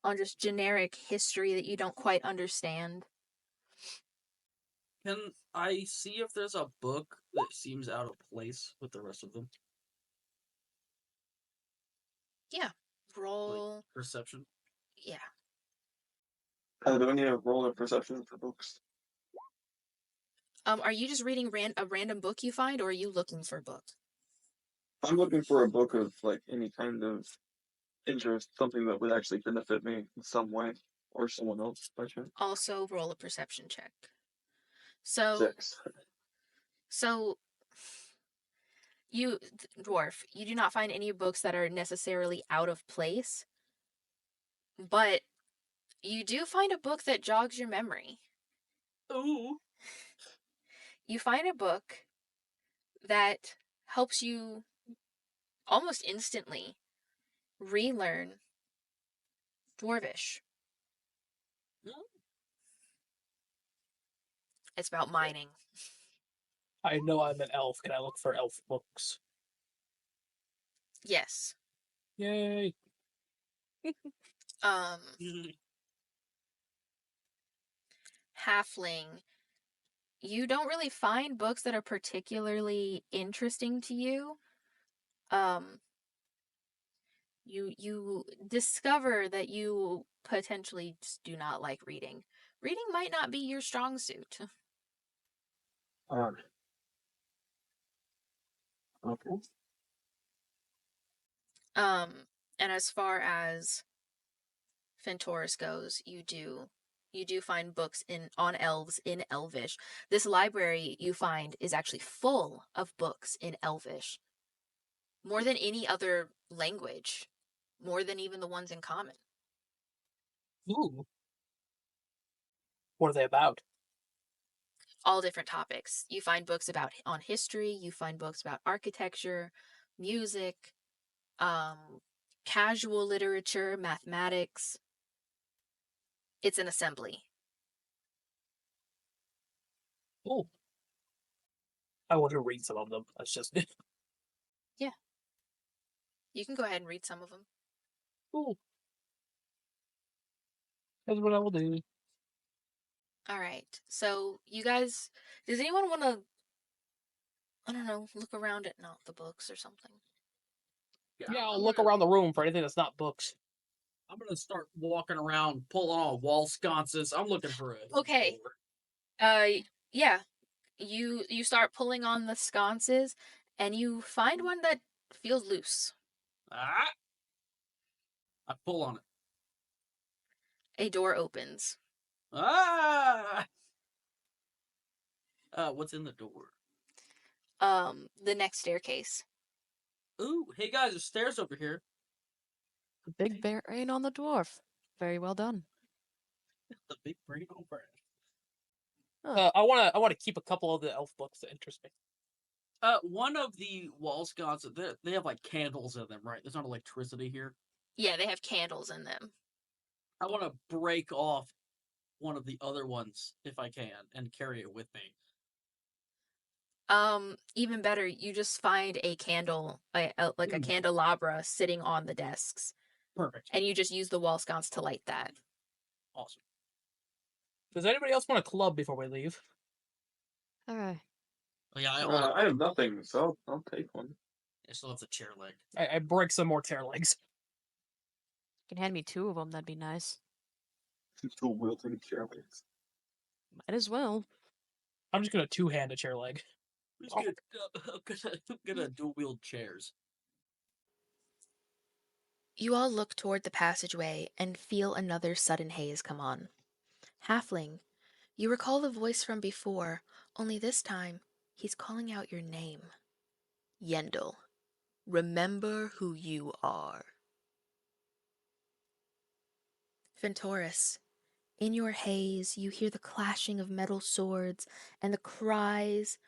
on just generic history that you don't quite understand. Can I see if there's a book that seems out of place with the rest of them? Yeah. Roll. Perception. Yeah. Do I need to roll a perception for books? Are you just reading a random book you find, or are you looking for a book? I'm looking for a book of like any kind of interest, something that would actually benefit me in some way, or someone else by chance. Also, roll a perception check. So, 6. you, dwarf, you do not find any books that are necessarily out of place, but you do find a book that jogs your memory. Ooh. You find a book that helps you almost instantly relearn Dwarvish. It's about mining. I know I'm an elf. Can I look for elf books? Yes. Yay! Halfling. You don't really find books that are particularly interesting to you. You discover that you potentially just do not like reading. Reading might not be your strong suit. Okay. And as far as Fentoris goes, you do find books on elves in Elvish. This library you find is actually full of books in Elvish. More than any other language. More than even the ones in common. Ooh. What are they about? All different topics. You find books on history, you find books about architecture, music, casual literature, mathematics. It's an assembly. Oh. I want to read some of them. That's just Yeah. You can go ahead and read some of them. cool. That's what I will do. All right. So, you guys, does anyone want to, I don't know, look around at not the books or something? Yeah, I'll look around the room for anything that's not books. I'm gonna start walking around, pulling on wall sconces. I'm looking for a Okay. Yeah. You start pulling on the sconces, and you find one that feels loose. Ah! I pull on it. A door opens. Ah! What's in the door? The next staircase. Ooh, hey guys, there's stairs over here. The big brain on the dwarf. Very well done. The big brain over it. I wanna keep a couple of the elf books that interest me. One of the wall sconces, they have like candles in them, right? There's not electricity here. Yeah, they have candles in them. I want to break off one of the other ones if I can and carry it with me. Even better, you just find a candle, like a candelabra sitting on the desks. Perfect. And you just use the wall sconce to light that. Awesome. Does anybody else want a club before we leave? Okay. Oh, yeah, I have nothing, so I'll take one. I still have the chair leg. I break some more chair legs. You can hand me 2 of them, that'd be nice. Two wilting chair legs. Might as well. I'm just gonna 2-hand a chair leg. I'm gonna dual wield chairs. You all look toward the passageway and feel another sudden haze come on. Halfling, you recall the voice from before, only this time he's calling out your name. Yendel, remember who you are. Fentoris, in your haze you hear the clashing of metal swords and the cries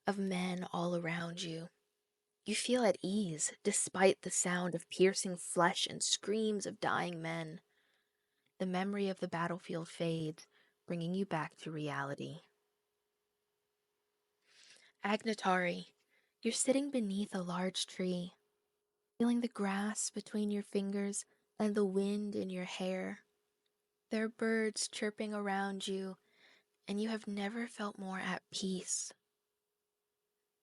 of men all around you. You feel at ease despite the sound of piercing flesh and screams of dying men. The memory of the battlefield fades, bringing you back to reality. Agnatari, you're sitting beneath a large tree, feeling the grass between your fingers and the wind in your hair. There are birds chirping around you, and you have never felt more at peace.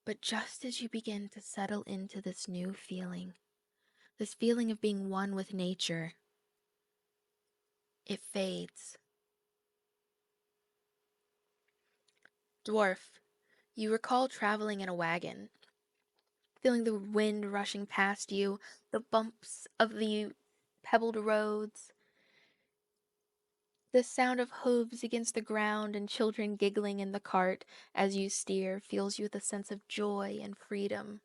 But just as you begin to settle into this new feeling, this feeling of being one with nature, it fades. Dwarf, you recall traveling in a wagon, feeling the wind rushing past you, the bumps of the pebbled roads, the sound of hooves against the ground and children giggling in the cart as you steer fills you with a sense of joy and freedom.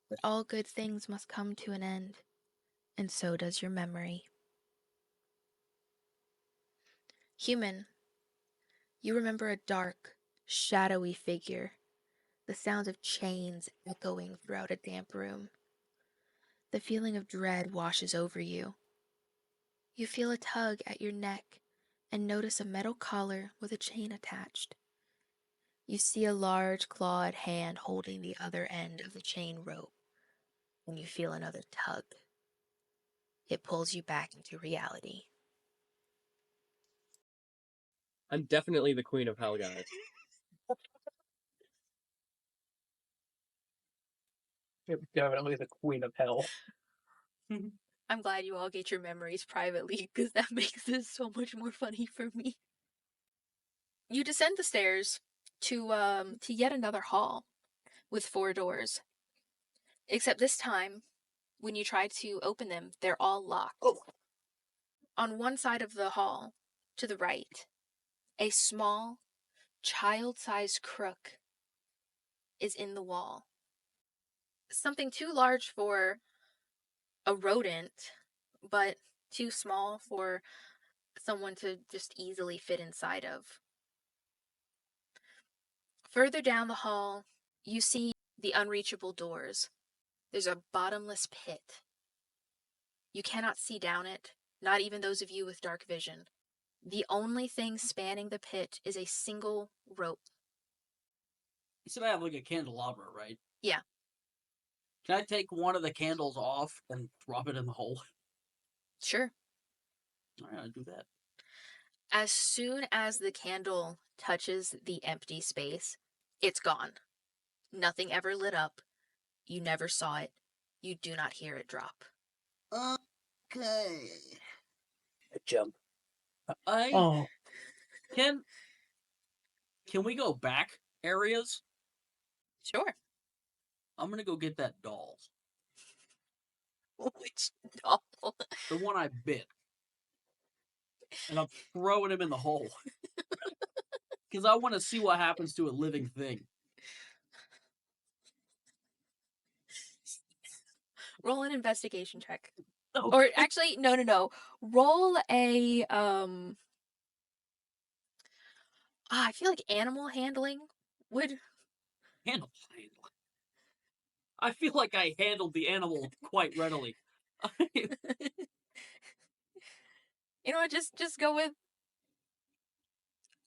But all good things must come to an end, and so does your memory. Human, you remember a dark, shadowy figure, the sounds of chains echoing throughout a damp room. The feeling of dread washes over you. You feel a tug at your neck and notice a metal collar with a chain attached. You see a large clawed hand holding the other end of the chain rope, and you feel another tug. It pulls you back into reality. I'm definitely the queen of hell, guys. You're definitely the queen of hell. I'm glad you all get your memories privately, because that makes this so much more funny for me. You descend the stairs to yet another hall with 4 doors. Except this time, when you try to open them, they're all locked. Oh. On one side of the hall, to the right, a small, child-sized crook is in the wall. Something too large for a rodent, but too small for someone to just easily fit inside of. Further down the hall, you see the unreachable doors. There's a bottomless pit. You cannot see down it, not even those of you with dark vision. The only thing spanning the pit is a single rope. You said I have like a candelabra, right? Yeah. Can I take one of the candles off and drop it in the hole? Sure. Alright, I'll do that. As soon as the candle touches the empty space, it's gone. Nothing ever lit up. You never saw it. You do not hear it drop. Okay. A jump. Can we go back areas? Sure. I'm gonna go get that doll. Which doll? The one I bit. And I'm throwing him in the hole. Because I want to see what happens to a living thing. Roll an investigation check. Okay. Or actually, no. Roll a I feel like animal handling would. Handle. I feel like I handled the animal quite readily. You know what? Just go with.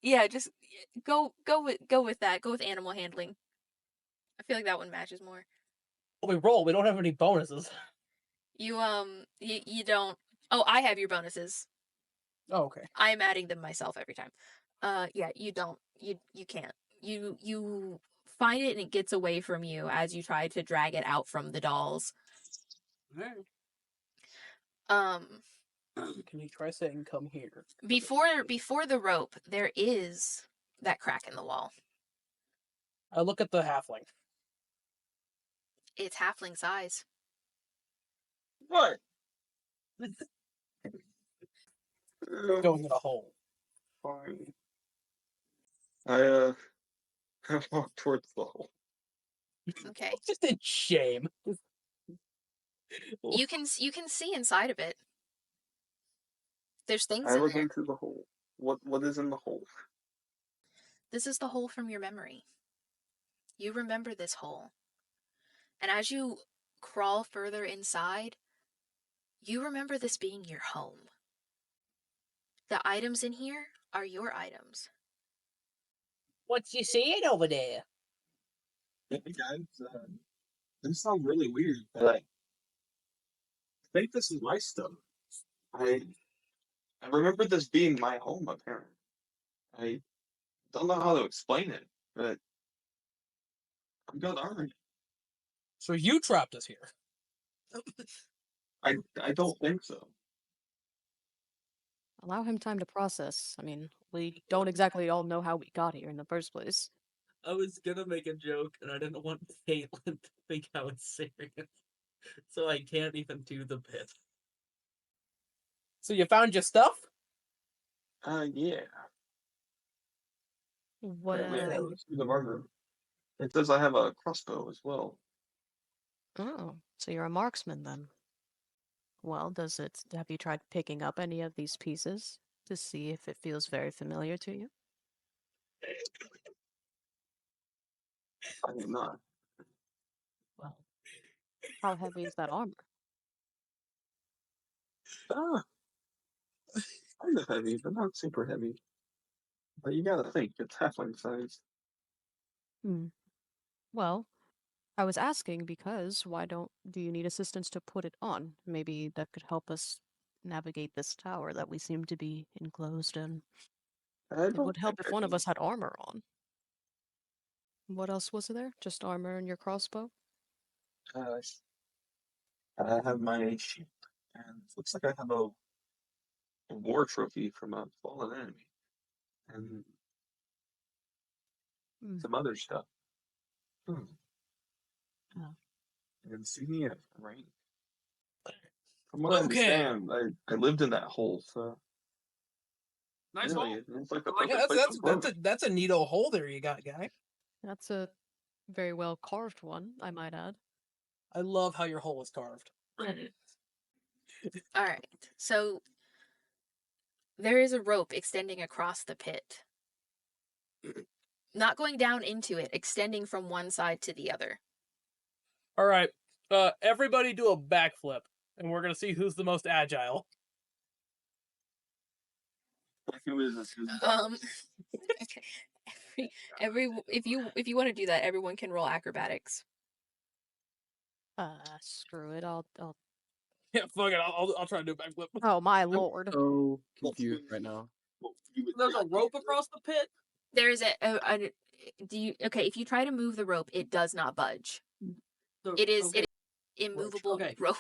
Yeah, just go with that. Go with animal handling. I feel like that one matches more. We roll. We don't have any bonuses. You don't. Oh, I have your bonuses. Oh, okay. I'm adding them myself every time. Yeah, you don't. You can't. You find it and it gets away from you as you try to drag it out from the dolls. Alright. Can you try saying "come here"? Before the rope, there is that crack in the wall. I look at the halfling. It's halfling size. What? Going in a hole. Fine. I walk towards the hole. Okay. Just in shame. You can see inside of it. There's things I in look there. into the hole. What is in the hole? This is the hole from your memory. You remember this hole. And as you crawl further inside, you remember this being your home. The items in here are your items. What's you seeing over there? Hey guys, this sounds really weird, but I think this is my stuff. I I remember this being my home, apparently. I don't know how to explain it, but I'm good armored. So you trapped us here. I don't think so. Allow him time to process. I mean, we don't exactly all know how we got here in the first place. I was gonna make a joke, and I didn't want Kaitlyn to think I was serious, so I can't even do the bit. So you found your stuff? Yeah. What? Let's do the armor. It says I have a crossbow as well. Oh, so you're a marksman then. Well, have you tried picking up any of these pieces to see if it feels very familiar to you? I am not. Well, how heavy is that armor? Ah, kind of heavy, but not super heavy. But you gotta think, it's halfling size. Well, I was asking because do you need assistance to put it on? Maybe that could help us navigate this tower that we seem to be enclosed in. I It don't would help think if I one of can- us had armor on. What else was there? Just armor and your crossbow? I have my shield, and it looks like I have a war trophy from a fallen enemy, and some other stuff. Hmm. Oh. An insignia of rank. From what I Okay. understand, I lived in that hole, so Nice really, hole. it's like the I like perfect place to grow. That's a neato hole there you got, guy. That's a very well carved one, I might add. I love how your hole is carved. All right. So there is a rope extending across the pit. Not going down into it, extending from one side to the other. All right. Everybody do a backflip, and we're gonna see who's the most agile. Like, who is this? Okay. If you want to do that, everyone can roll acrobatics. Screw it. I'll. Yeah, fuck it. I'll try to do a backflip. Oh my lord! So confused right now. There's a rope across the pit. There is if you try to move the rope, it does not budge. It is immovable Okay. rope.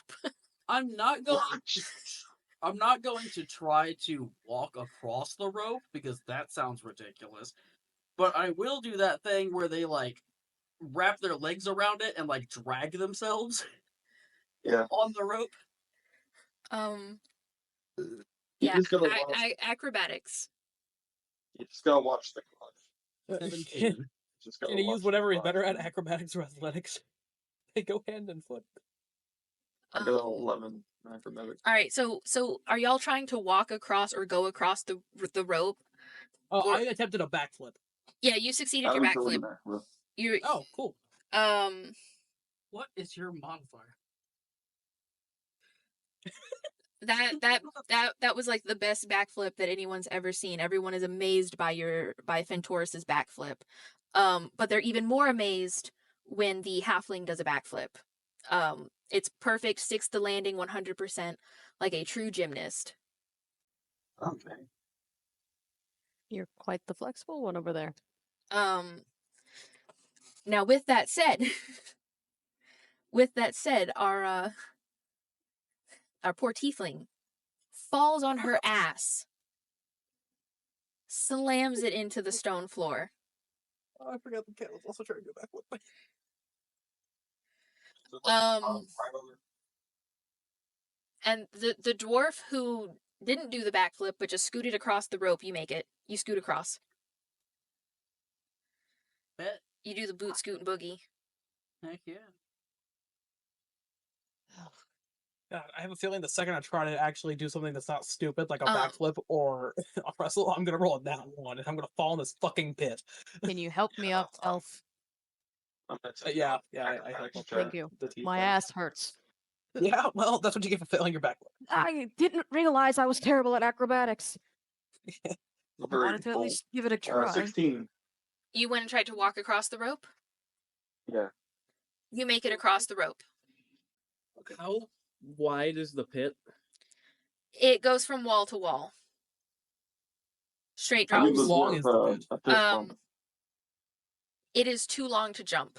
I'm not going to try to walk across the rope because that sounds ridiculous. But I will do that thing where they like wrap their legs around it and like drag themselves Yeah. on the rope. Yeah, just gotta watch. acrobatics. You just gotta watch the clock. 17. Just gotta Can he watch use the whatever he's clock. better at, acrobatics or athletics? They go hand in foot. I got an 11 acrobatics. All right, so are y'all trying to walk across or go across the rope? I attempted a backflip. Yeah, you succeeded I your was doing backflip. a backflip. You Oh, cool. What is your modifier? that was like the best backflip that anyone's ever seen. Everyone is amazed by Fentoris's backflip. But they're even more amazed when the halfling does a backflip. It's perfect, sticks the landing 100%, like a true gymnast. Okay. You're quite the flexible one over there. Now with that said, our poor tiefling falls on her ass, slams it into the stone floor. Oh, I forgot the cat was also trying to do a backflip. And the dwarf who didn't do the backflip but just scooted across the rope, you make it. You scoot across. Bet. You do the boot scoot and boogie. Heck yeah. God, I have a feeling the second I try to actually do something that's not stupid, like a backflip or a wrestle, I'm gonna roll a nat one and I'm gonna fall in this fucking pit. Can you help me up, elf? Yeah, I help. Thank you. My ass hurts. Yeah, well, that's what you get for failing your backflip. I didn't realize I was terrible at acrobatics. I wanted to at cool. least give it a try. 16. You went and tried to walk across the rope? Yeah. You make it across the rope. How wide is the pit? It goes from wall to wall. Straight How drops. long is the pit? a fist bump. It is too long to jump.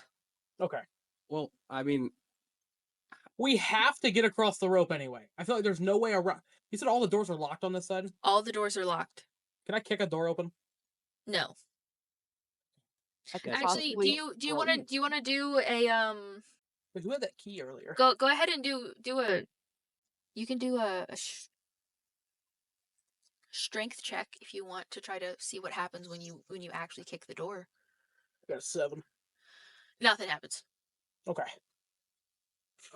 Okay. Well, I mean, We have to get across the rope anyway. I feel like there's no way around. You said all the doors are locked on this side? All the doors are locked. Can I kick a door open? No. I could Actually, do possibly you roll. want to do a Wait, who had that key earlier? go ahead and do a you can do a strength check if you want to try to see what happens when you actually kick the door. I got a 7. Nothing happens. Okay.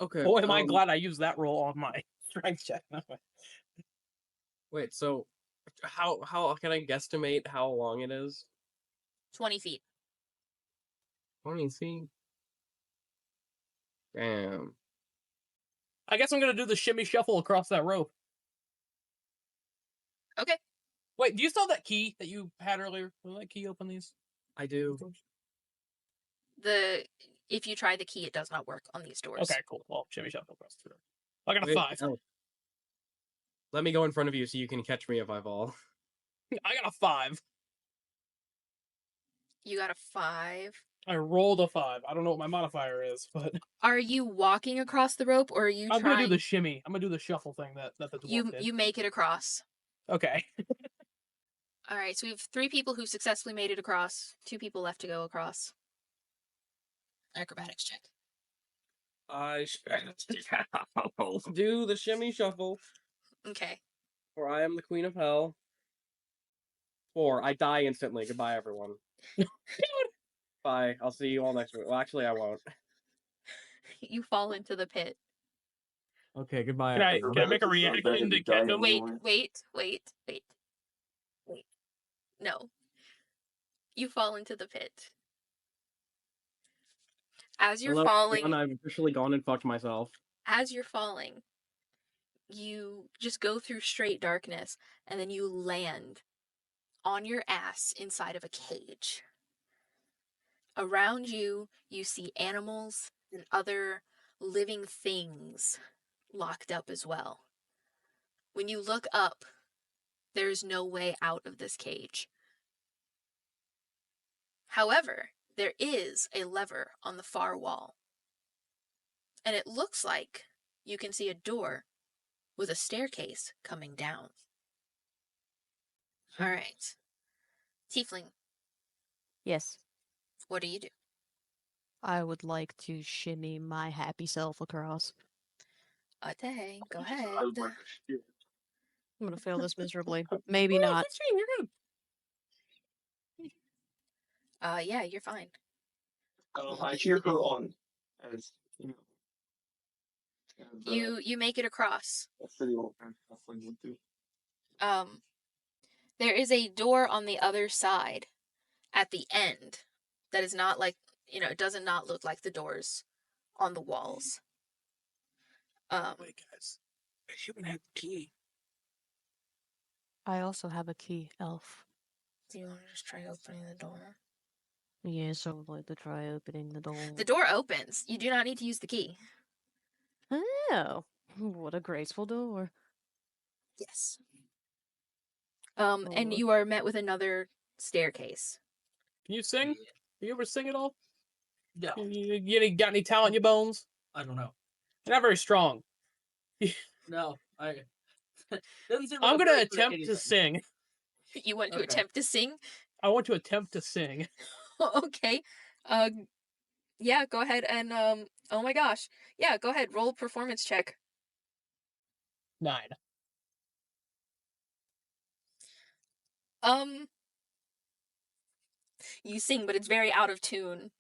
okay. Boy, am I glad I used that roll on my strength check. Wait, so how can I guesstimate how long it is? 20 feet. 20 feet. Damn. I guess I'm gonna do the shimmy shuffle across that rope. Okay. Wait, do you still have that key that you had earlier? Will that key open these? I do. If you try the key, it does not work on these doors. Okay, cool. Well, shimmy shuffle across the rope. I got a Wait, 5. no. Let me go in front of you so you can catch me if I fall. I got a 5. You got a 5. I rolled a 5. I don't know what my modifier is, but Are you walking across the rope, or are you I'm trying? gonna do the shimmy. I'm gonna do the shuffle thing that the dwarf did. You make it across. Okay. All right, so we have 3 people who successfully made it across. 2 people left to go across. Acrobatics check. I do the shimmy shuffle, Okay. or I am the queen of hell. 4. I die instantly. Goodbye, everyone. Bye. I'll see you all next week. Well, actually, I won't. You fall into the pit. Okay, goodbye. Can I everyone. make a reaction to catch him? Wait. No. You fall into the pit. As you're Hello, falling, everyone, I've officially gone and fucked myself. as you're falling, you just go through straight darkness, and then you land on your ass inside of a cage. Around you, you see animals and other living things locked up as well. When you look up, there's no way out of this cage. However, there is a lever on the far wall. And it looks like you can see a door with a staircase coming down. All right. Tiefling, Yes. what do you do? I would like to shimmy my happy self across. Okay, go ahead. I'm gonna fail this miserably. Maybe not. Yeah, you're fine. I cheer her on, as you know. As, You make it across. a city old wrestling would do. There is a door on the other side at the end that is not like, it does not look like the doors on the walls. Wait, guys. I shouldn't have the key. I also have a key, elf. Do you want to just try opening the door? Yes, I would like to try opening the door. The door opens. You do not need to use the key. Oh, what a graceful door. Yes. And you are met with another staircase. Can you sing? You ever sing at all? No, You got any talent in your bones? I don't know. You're not very strong. No, I. Doesn't seem like I'm I'm gonna very good at attempt to anything. sing. You want to Okay. attempt to sing? I want to attempt to sing. Okay. Yeah, go ahead and oh my gosh. Yeah, go ahead. Roll a performance check. 9. You sing, but it's very out of tune.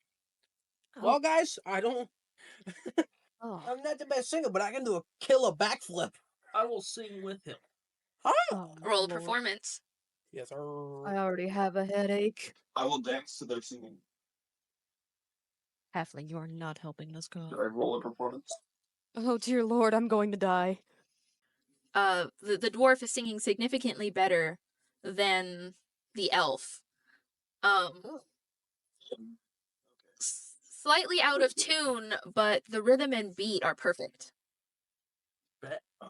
Well, guys, I don't. Oh, I'm not the best singer, but I can do a killer backflip. I will sing with him. oh, Roll a Lord. performance. Yes, I sir. already have a headache. I will dance to their singing. Halfling, you are not helping this girl. Do I roll a performance? Oh dear Lord, I'm going to die. The dwarf is singing significantly better than the elf. Slightly out of tune, but the rhythm and beat are perfect. Bet. Oh.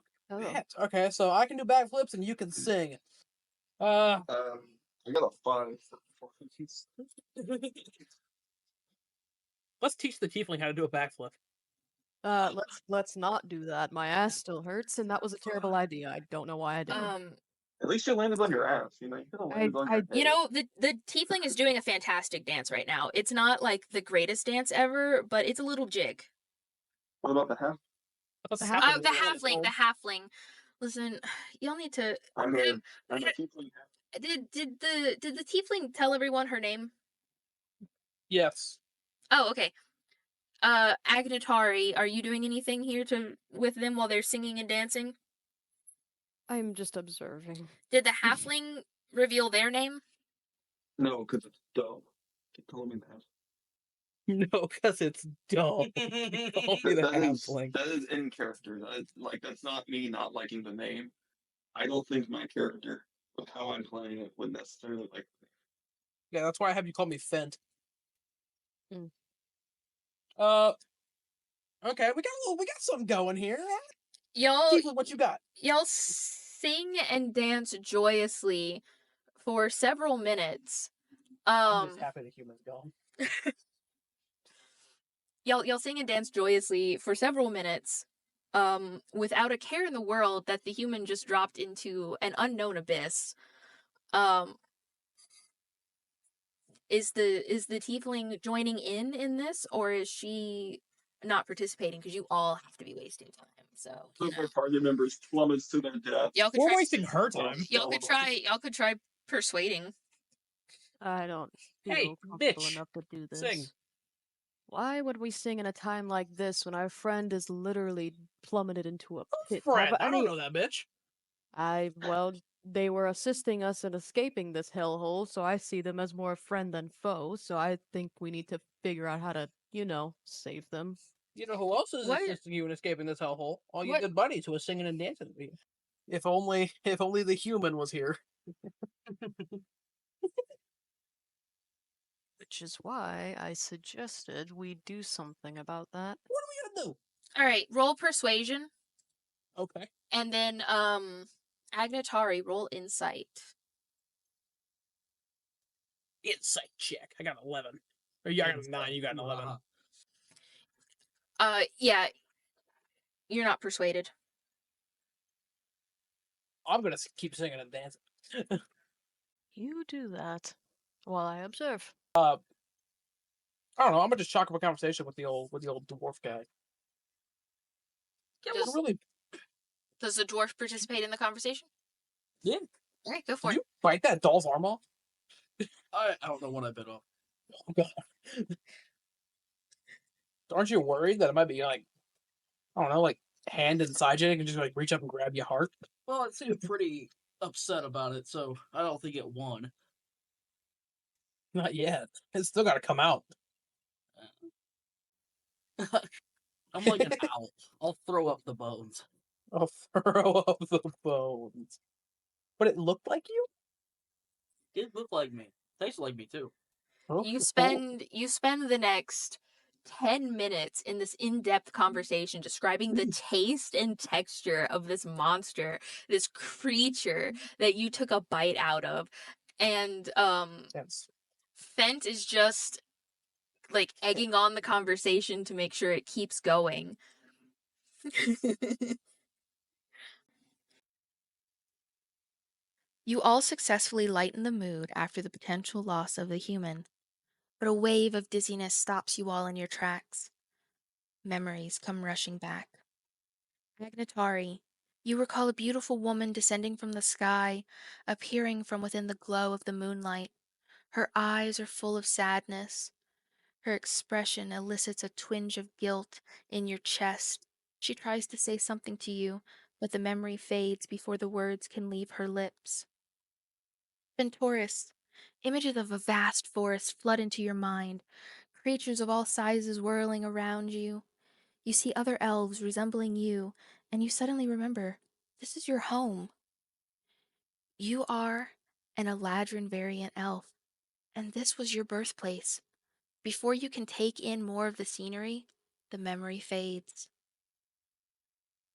Okay, so I can do backflips and you can sing. I got a 5 for performance. Let's teach the tiefling how to do a backflip. Let's not do that. My ass still hurts, and that was a terrible idea. I don't know why I did it. At least you landed on your ass. You know, you could have landed on your head. You know, the tiefling is doing a fantastic dance right now. It's not like the greatest dance ever, but it's a little jig. What about the half? The The halfling. Listen, y'all need to. I mean, I'm a tiefling. Did the tiefling tell everyone her name? Yes. Oh, okay. Agnatari, are you doing anything here with them while they're singing and dancing? I'm just observing. Did the halfling reveal their name? No, because it's dumb. Keep telling me that. No, because it's dumb. Only the halfling. That is in character. That's not me not liking the name. I don't think my character, with how I'm playing it, would necessarily like. Yeah, that's why I have you call me Fent. Mm. Okay, we got something going here. Y'all, Tiefling, what you got? y'all sing and dance joyously for several minutes. I'm just happy the human's gone. Y'all sing and dance joyously for several minutes, without a care in the world that the human just dropped into an unknown abyss. Is the tiefling joining in this, or is she not participating? Because you all have to be wasting time. So One of our party members plummets to their death. We're wasting her time. Y'all could try persuading. I don't feel Hey, comfortable bitch, enough to do this. sing. Why would we sing in a time like this when our friend is literally plummeted into a pit? Friend, I don't know that bitch. Well, they were assisting us in escaping this hellhole, so I see them as more friend than foe, so I think we need to figure out how to, save them. You know who else is assisting you in escaping this hellhole? All you good buddies who are singing and dancing with you. If only the human was here. Which is why I suggested we do something about that. What are we gonna do? Alright, roll persuasion. Okay. And then, Agnatari, roll insight. Insight check. I got 11. Or you got a 9, you got an 11. Yeah. You're not persuaded. I'm gonna keep singing and dancing. You do that while I observe. I don't know. I'm gonna just chalk up a conversation with the old dwarf guy. Yeah, Does the dwarf participate in the conversation? Yeah. All right, go for it. Did you bite that doll's arm off? I don't know what I bit off. Oh god. Aren't you worried that it might be like, I don't know, like hand inside you and can just like reach up and grab your heart? Well, it seemed pretty upset about it, so I don't think it won. Not yet. It's still gotta come out. I'm like an owl. I'll throw up the bones. I'll throw up the bones. But it looked like you? It looked like me. Tasted like me too. You spend the next 10 minutes in this in-depth conversation describing the taste and texture of this monster, this creature that you took a bite out of. And Yes. Fent is just like egging on the conversation to make sure it keeps going. You all successfully lighten the mood after the potential loss of the human, but a wave of dizziness stops you all in your tracks. Memories come rushing back. Agnatari, you recall a beautiful woman descending from the sky, appearing from within the glow of the moonlight. Her eyes are full of sadness. Her expression elicits a twinge of guilt in your chest. She tries to say something to you, but the memory fades before the words can leave her lips. Ventoris, images of a vast forest flood into your mind, creatures of all sizes whirling around you. You see other elves resembling you, and you suddenly remember, this is your home. You are an Eladrin variant elf, and this was your birthplace. Before you can take in more of the scenery, the memory fades.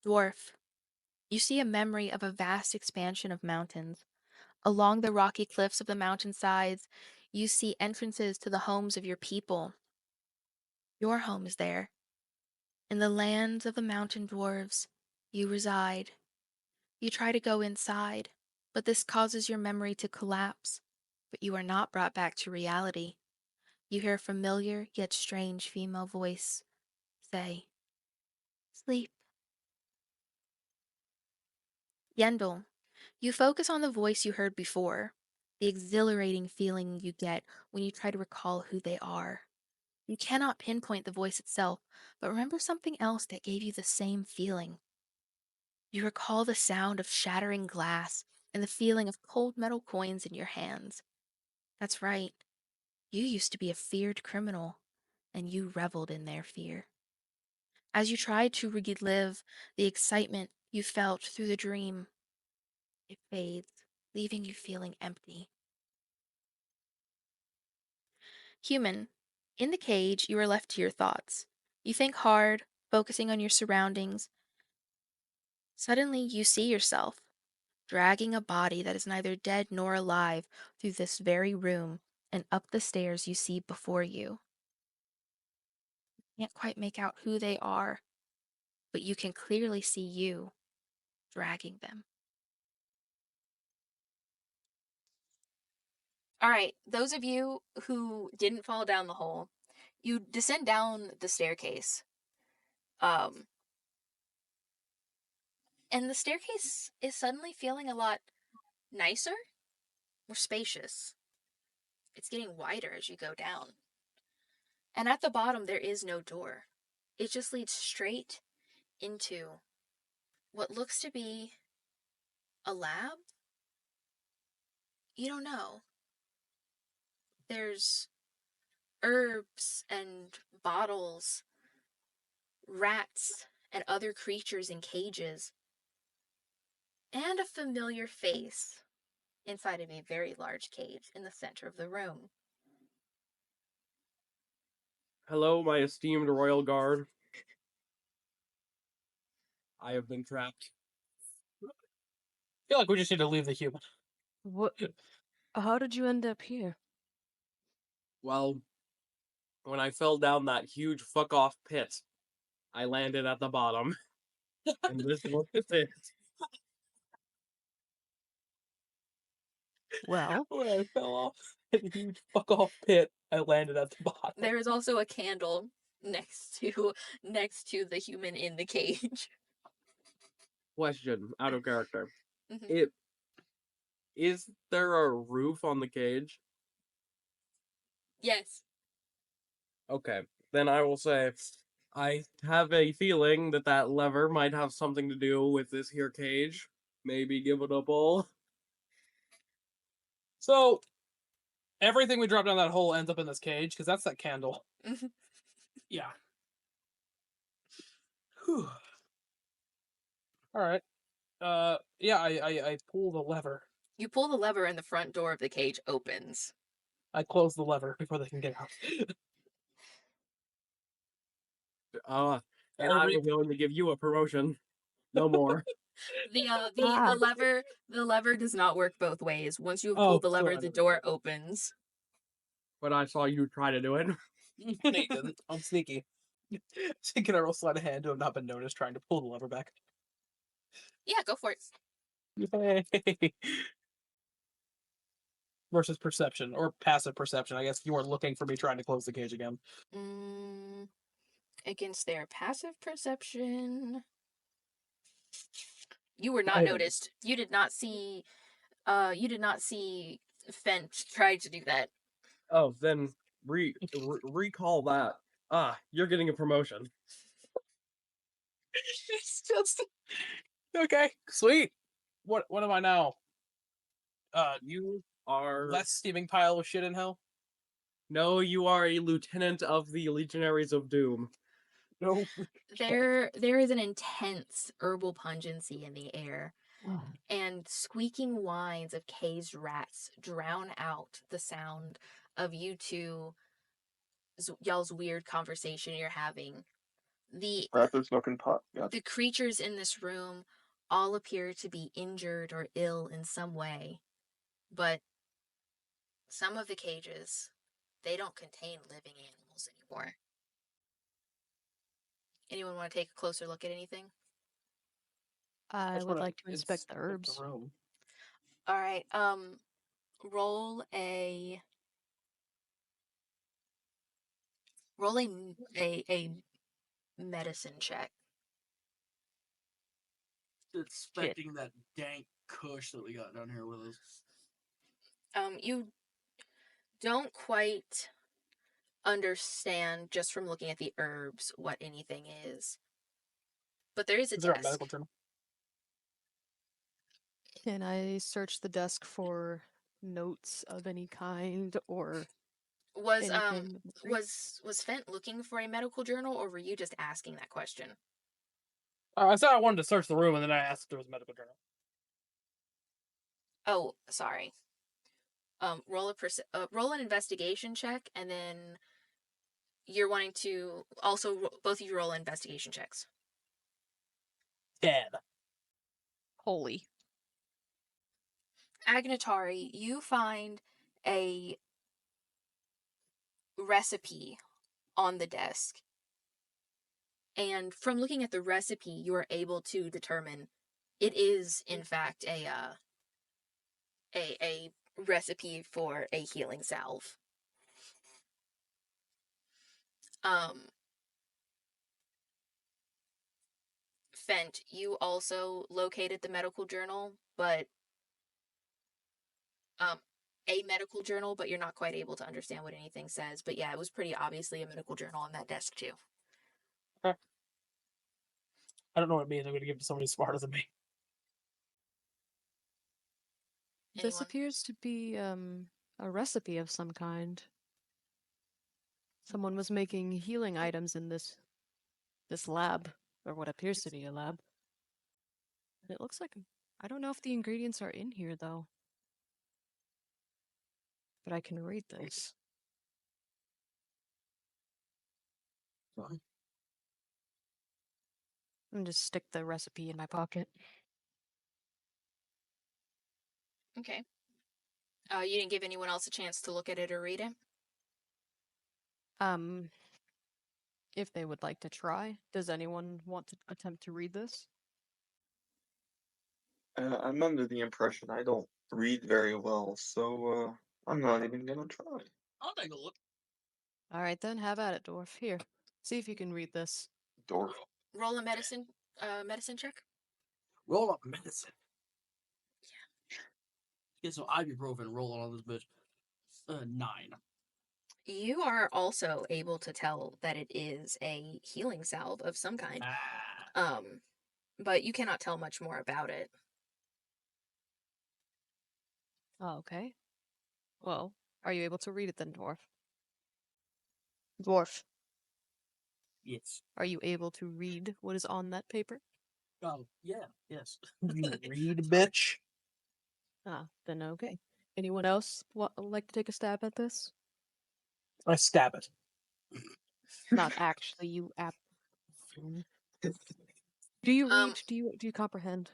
Dwarf, you see a memory of a vast expansion of mountains. Along the rocky cliffs of the mountainsides, you see entrances to the homes of your people. Your home is there. In the lands of the mountain dwarves, you reside. You try to go inside, but this causes your memory to collapse. But you are not brought back to reality. You hear a familiar yet strange female voice say, "Sleep." Yendel, you focus on the voice you heard before, the exhilarating feeling you get when you try to recall who they are. You cannot pinpoint the voice itself, but remember something else that gave you the same feeling. You recall the sound of shattering glass and the feeling of cold metal coins in your hands. That's right. You used to be a feared criminal, and you reveled in their fear. As you tried to relive the excitement you felt through the dream, it fades, leaving you feeling empty. Human, in the cage, you are left to your thoughts. You think hard, focusing on your surroundings. Suddenly, you see yourself dragging a body that is neither dead nor alive through this very room and up the stairs you see before you. You can't quite make out who they are, but you can clearly see you dragging them. All right, those of you who didn't fall down the hole, you descend down the staircase. And the staircase is suddenly feeling a lot nicer, more spacious. It's getting wider as you go down. And at the bottom, there is no door. It just leads straight into what looks to be a lab. You don't know. There's herbs and bottles, rats and other creatures in cages, and a familiar face inside of a very large cage in the center of the room. Hello, my esteemed royal guard. I have been trapped. I feel like we just need to leave the human. What? How did you end up here? Well, when I fell down that huge fuck off pit, I landed at the bottom. And this is what this is. Well, When I fell off a huge fuck off pit, I landed at the bottom. There is also a candle next to the human in the cage. Question, out of character. Mhm. Is there a roof on the cage? Yes. Okay, then I will say, I have a feeling that that lever might have something to do with this here cage. Maybe give it a pull. So, everything we drop down that hole ends up in this cage, because that's that candle. Mhm. Yeah. Whew. Alright. Yeah, I pull the lever. You pull the lever and the front door of the cage opens. I close the lever before they can get out. And I was going to give you a promotion. No more. The lever does not work both ways. Once you have Oh, pulled the so lever, I the don't- door opens. But I saw you try to do it. No, you didn't. I'm sneaky. So can I roll sleight of hand to have not been noticed trying to pull the lever back? Yeah, go for it. Yay. Versus perception, or passive perception. I guess you weren't looking for me trying to close the cage again. Against their passive perception. You were not I didn't. noticed. You did not see Fent try to do that. Oh, then recall that. You're getting a promotion. It's just okay. Sweet. What am I now? You are... Less steaming pile of shit in hell? No, you are a lieutenant of the Legionaries of Doom. No. There is an intense herbal pungency in the air, and squeaking whines of caged rats drown out the sound of you two y'all's weird conversation you're having. The Raptors smoking pot. Gotcha. The creatures in this room all appear to be injured or ill in some way. but some of the cages, they don't contain living animals anymore. Anyone want to take a closer look at anything? I just would wanna like to inspect the herbs. room. All right. Roll a medicine check. Inspecting that dank kush that we got down here with us. You don't quite understand just from looking at the herbs what anything is, but there is a Is there a desk. medical journal? Can I search the desk for notes of any kind or Was anything? was Fent looking for a medical journal, or were you just asking that question? I said I wanted to search the room, and then I asked if there was a medical journal. Oh, sorry. Roll an investigation check, and then you're wanting to also both of you roll investigation checks. 10. Holy. Agnatari, you find a recipe on the desk. And from looking at the recipe, you are able to determine it is, in fact, a recipe for a healing salve. Fent, you also located the medical journal, but a medical journal, but you're not quite able to understand what anything says. But yeah, it was pretty obviously a medical journal on that desk too. I don't know what it means. I'm going to give it to somebody smarter than me. This Anyone? appears to be a recipe of some kind. Someone was making healing items in this lab, or what appears to be a lab. It looks like, I don't know if the ingredients are in here though. But I can read this. Fine. And just stick the recipe in my pocket. Okay. You didn't give anyone else a chance to look at it or read it? If they would like to try. Does anyone want to attempt to read this? I'm under the impression I don't read very well, so I'm not even gonna try. I'll take a look. All right then, have at it, dwarf. Here, see if you can read this. Dorf. Roll a medicine check. Roll up medicine. Yeah. Get some ibuprofen rolling on this bitch. 9. You are also able to tell that it is a healing salve of some kind. But you cannot tell much more about it. Oh, okay. Well, are you able to read it then, dwarf? Dwarf, Yes. are you able to read what is on that paper? Oh, yeah, yes. You read, bitch. Ah, then okay. Anyone else like to take a stab at this? I stab it. Not actually, you app. Do you read? Do you comprehend?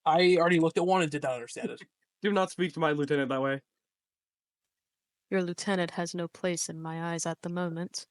I already looked at one and did not understand it. Do not speak to my lieutenant that way. Your lieutenant has no place in my eyes at the moment.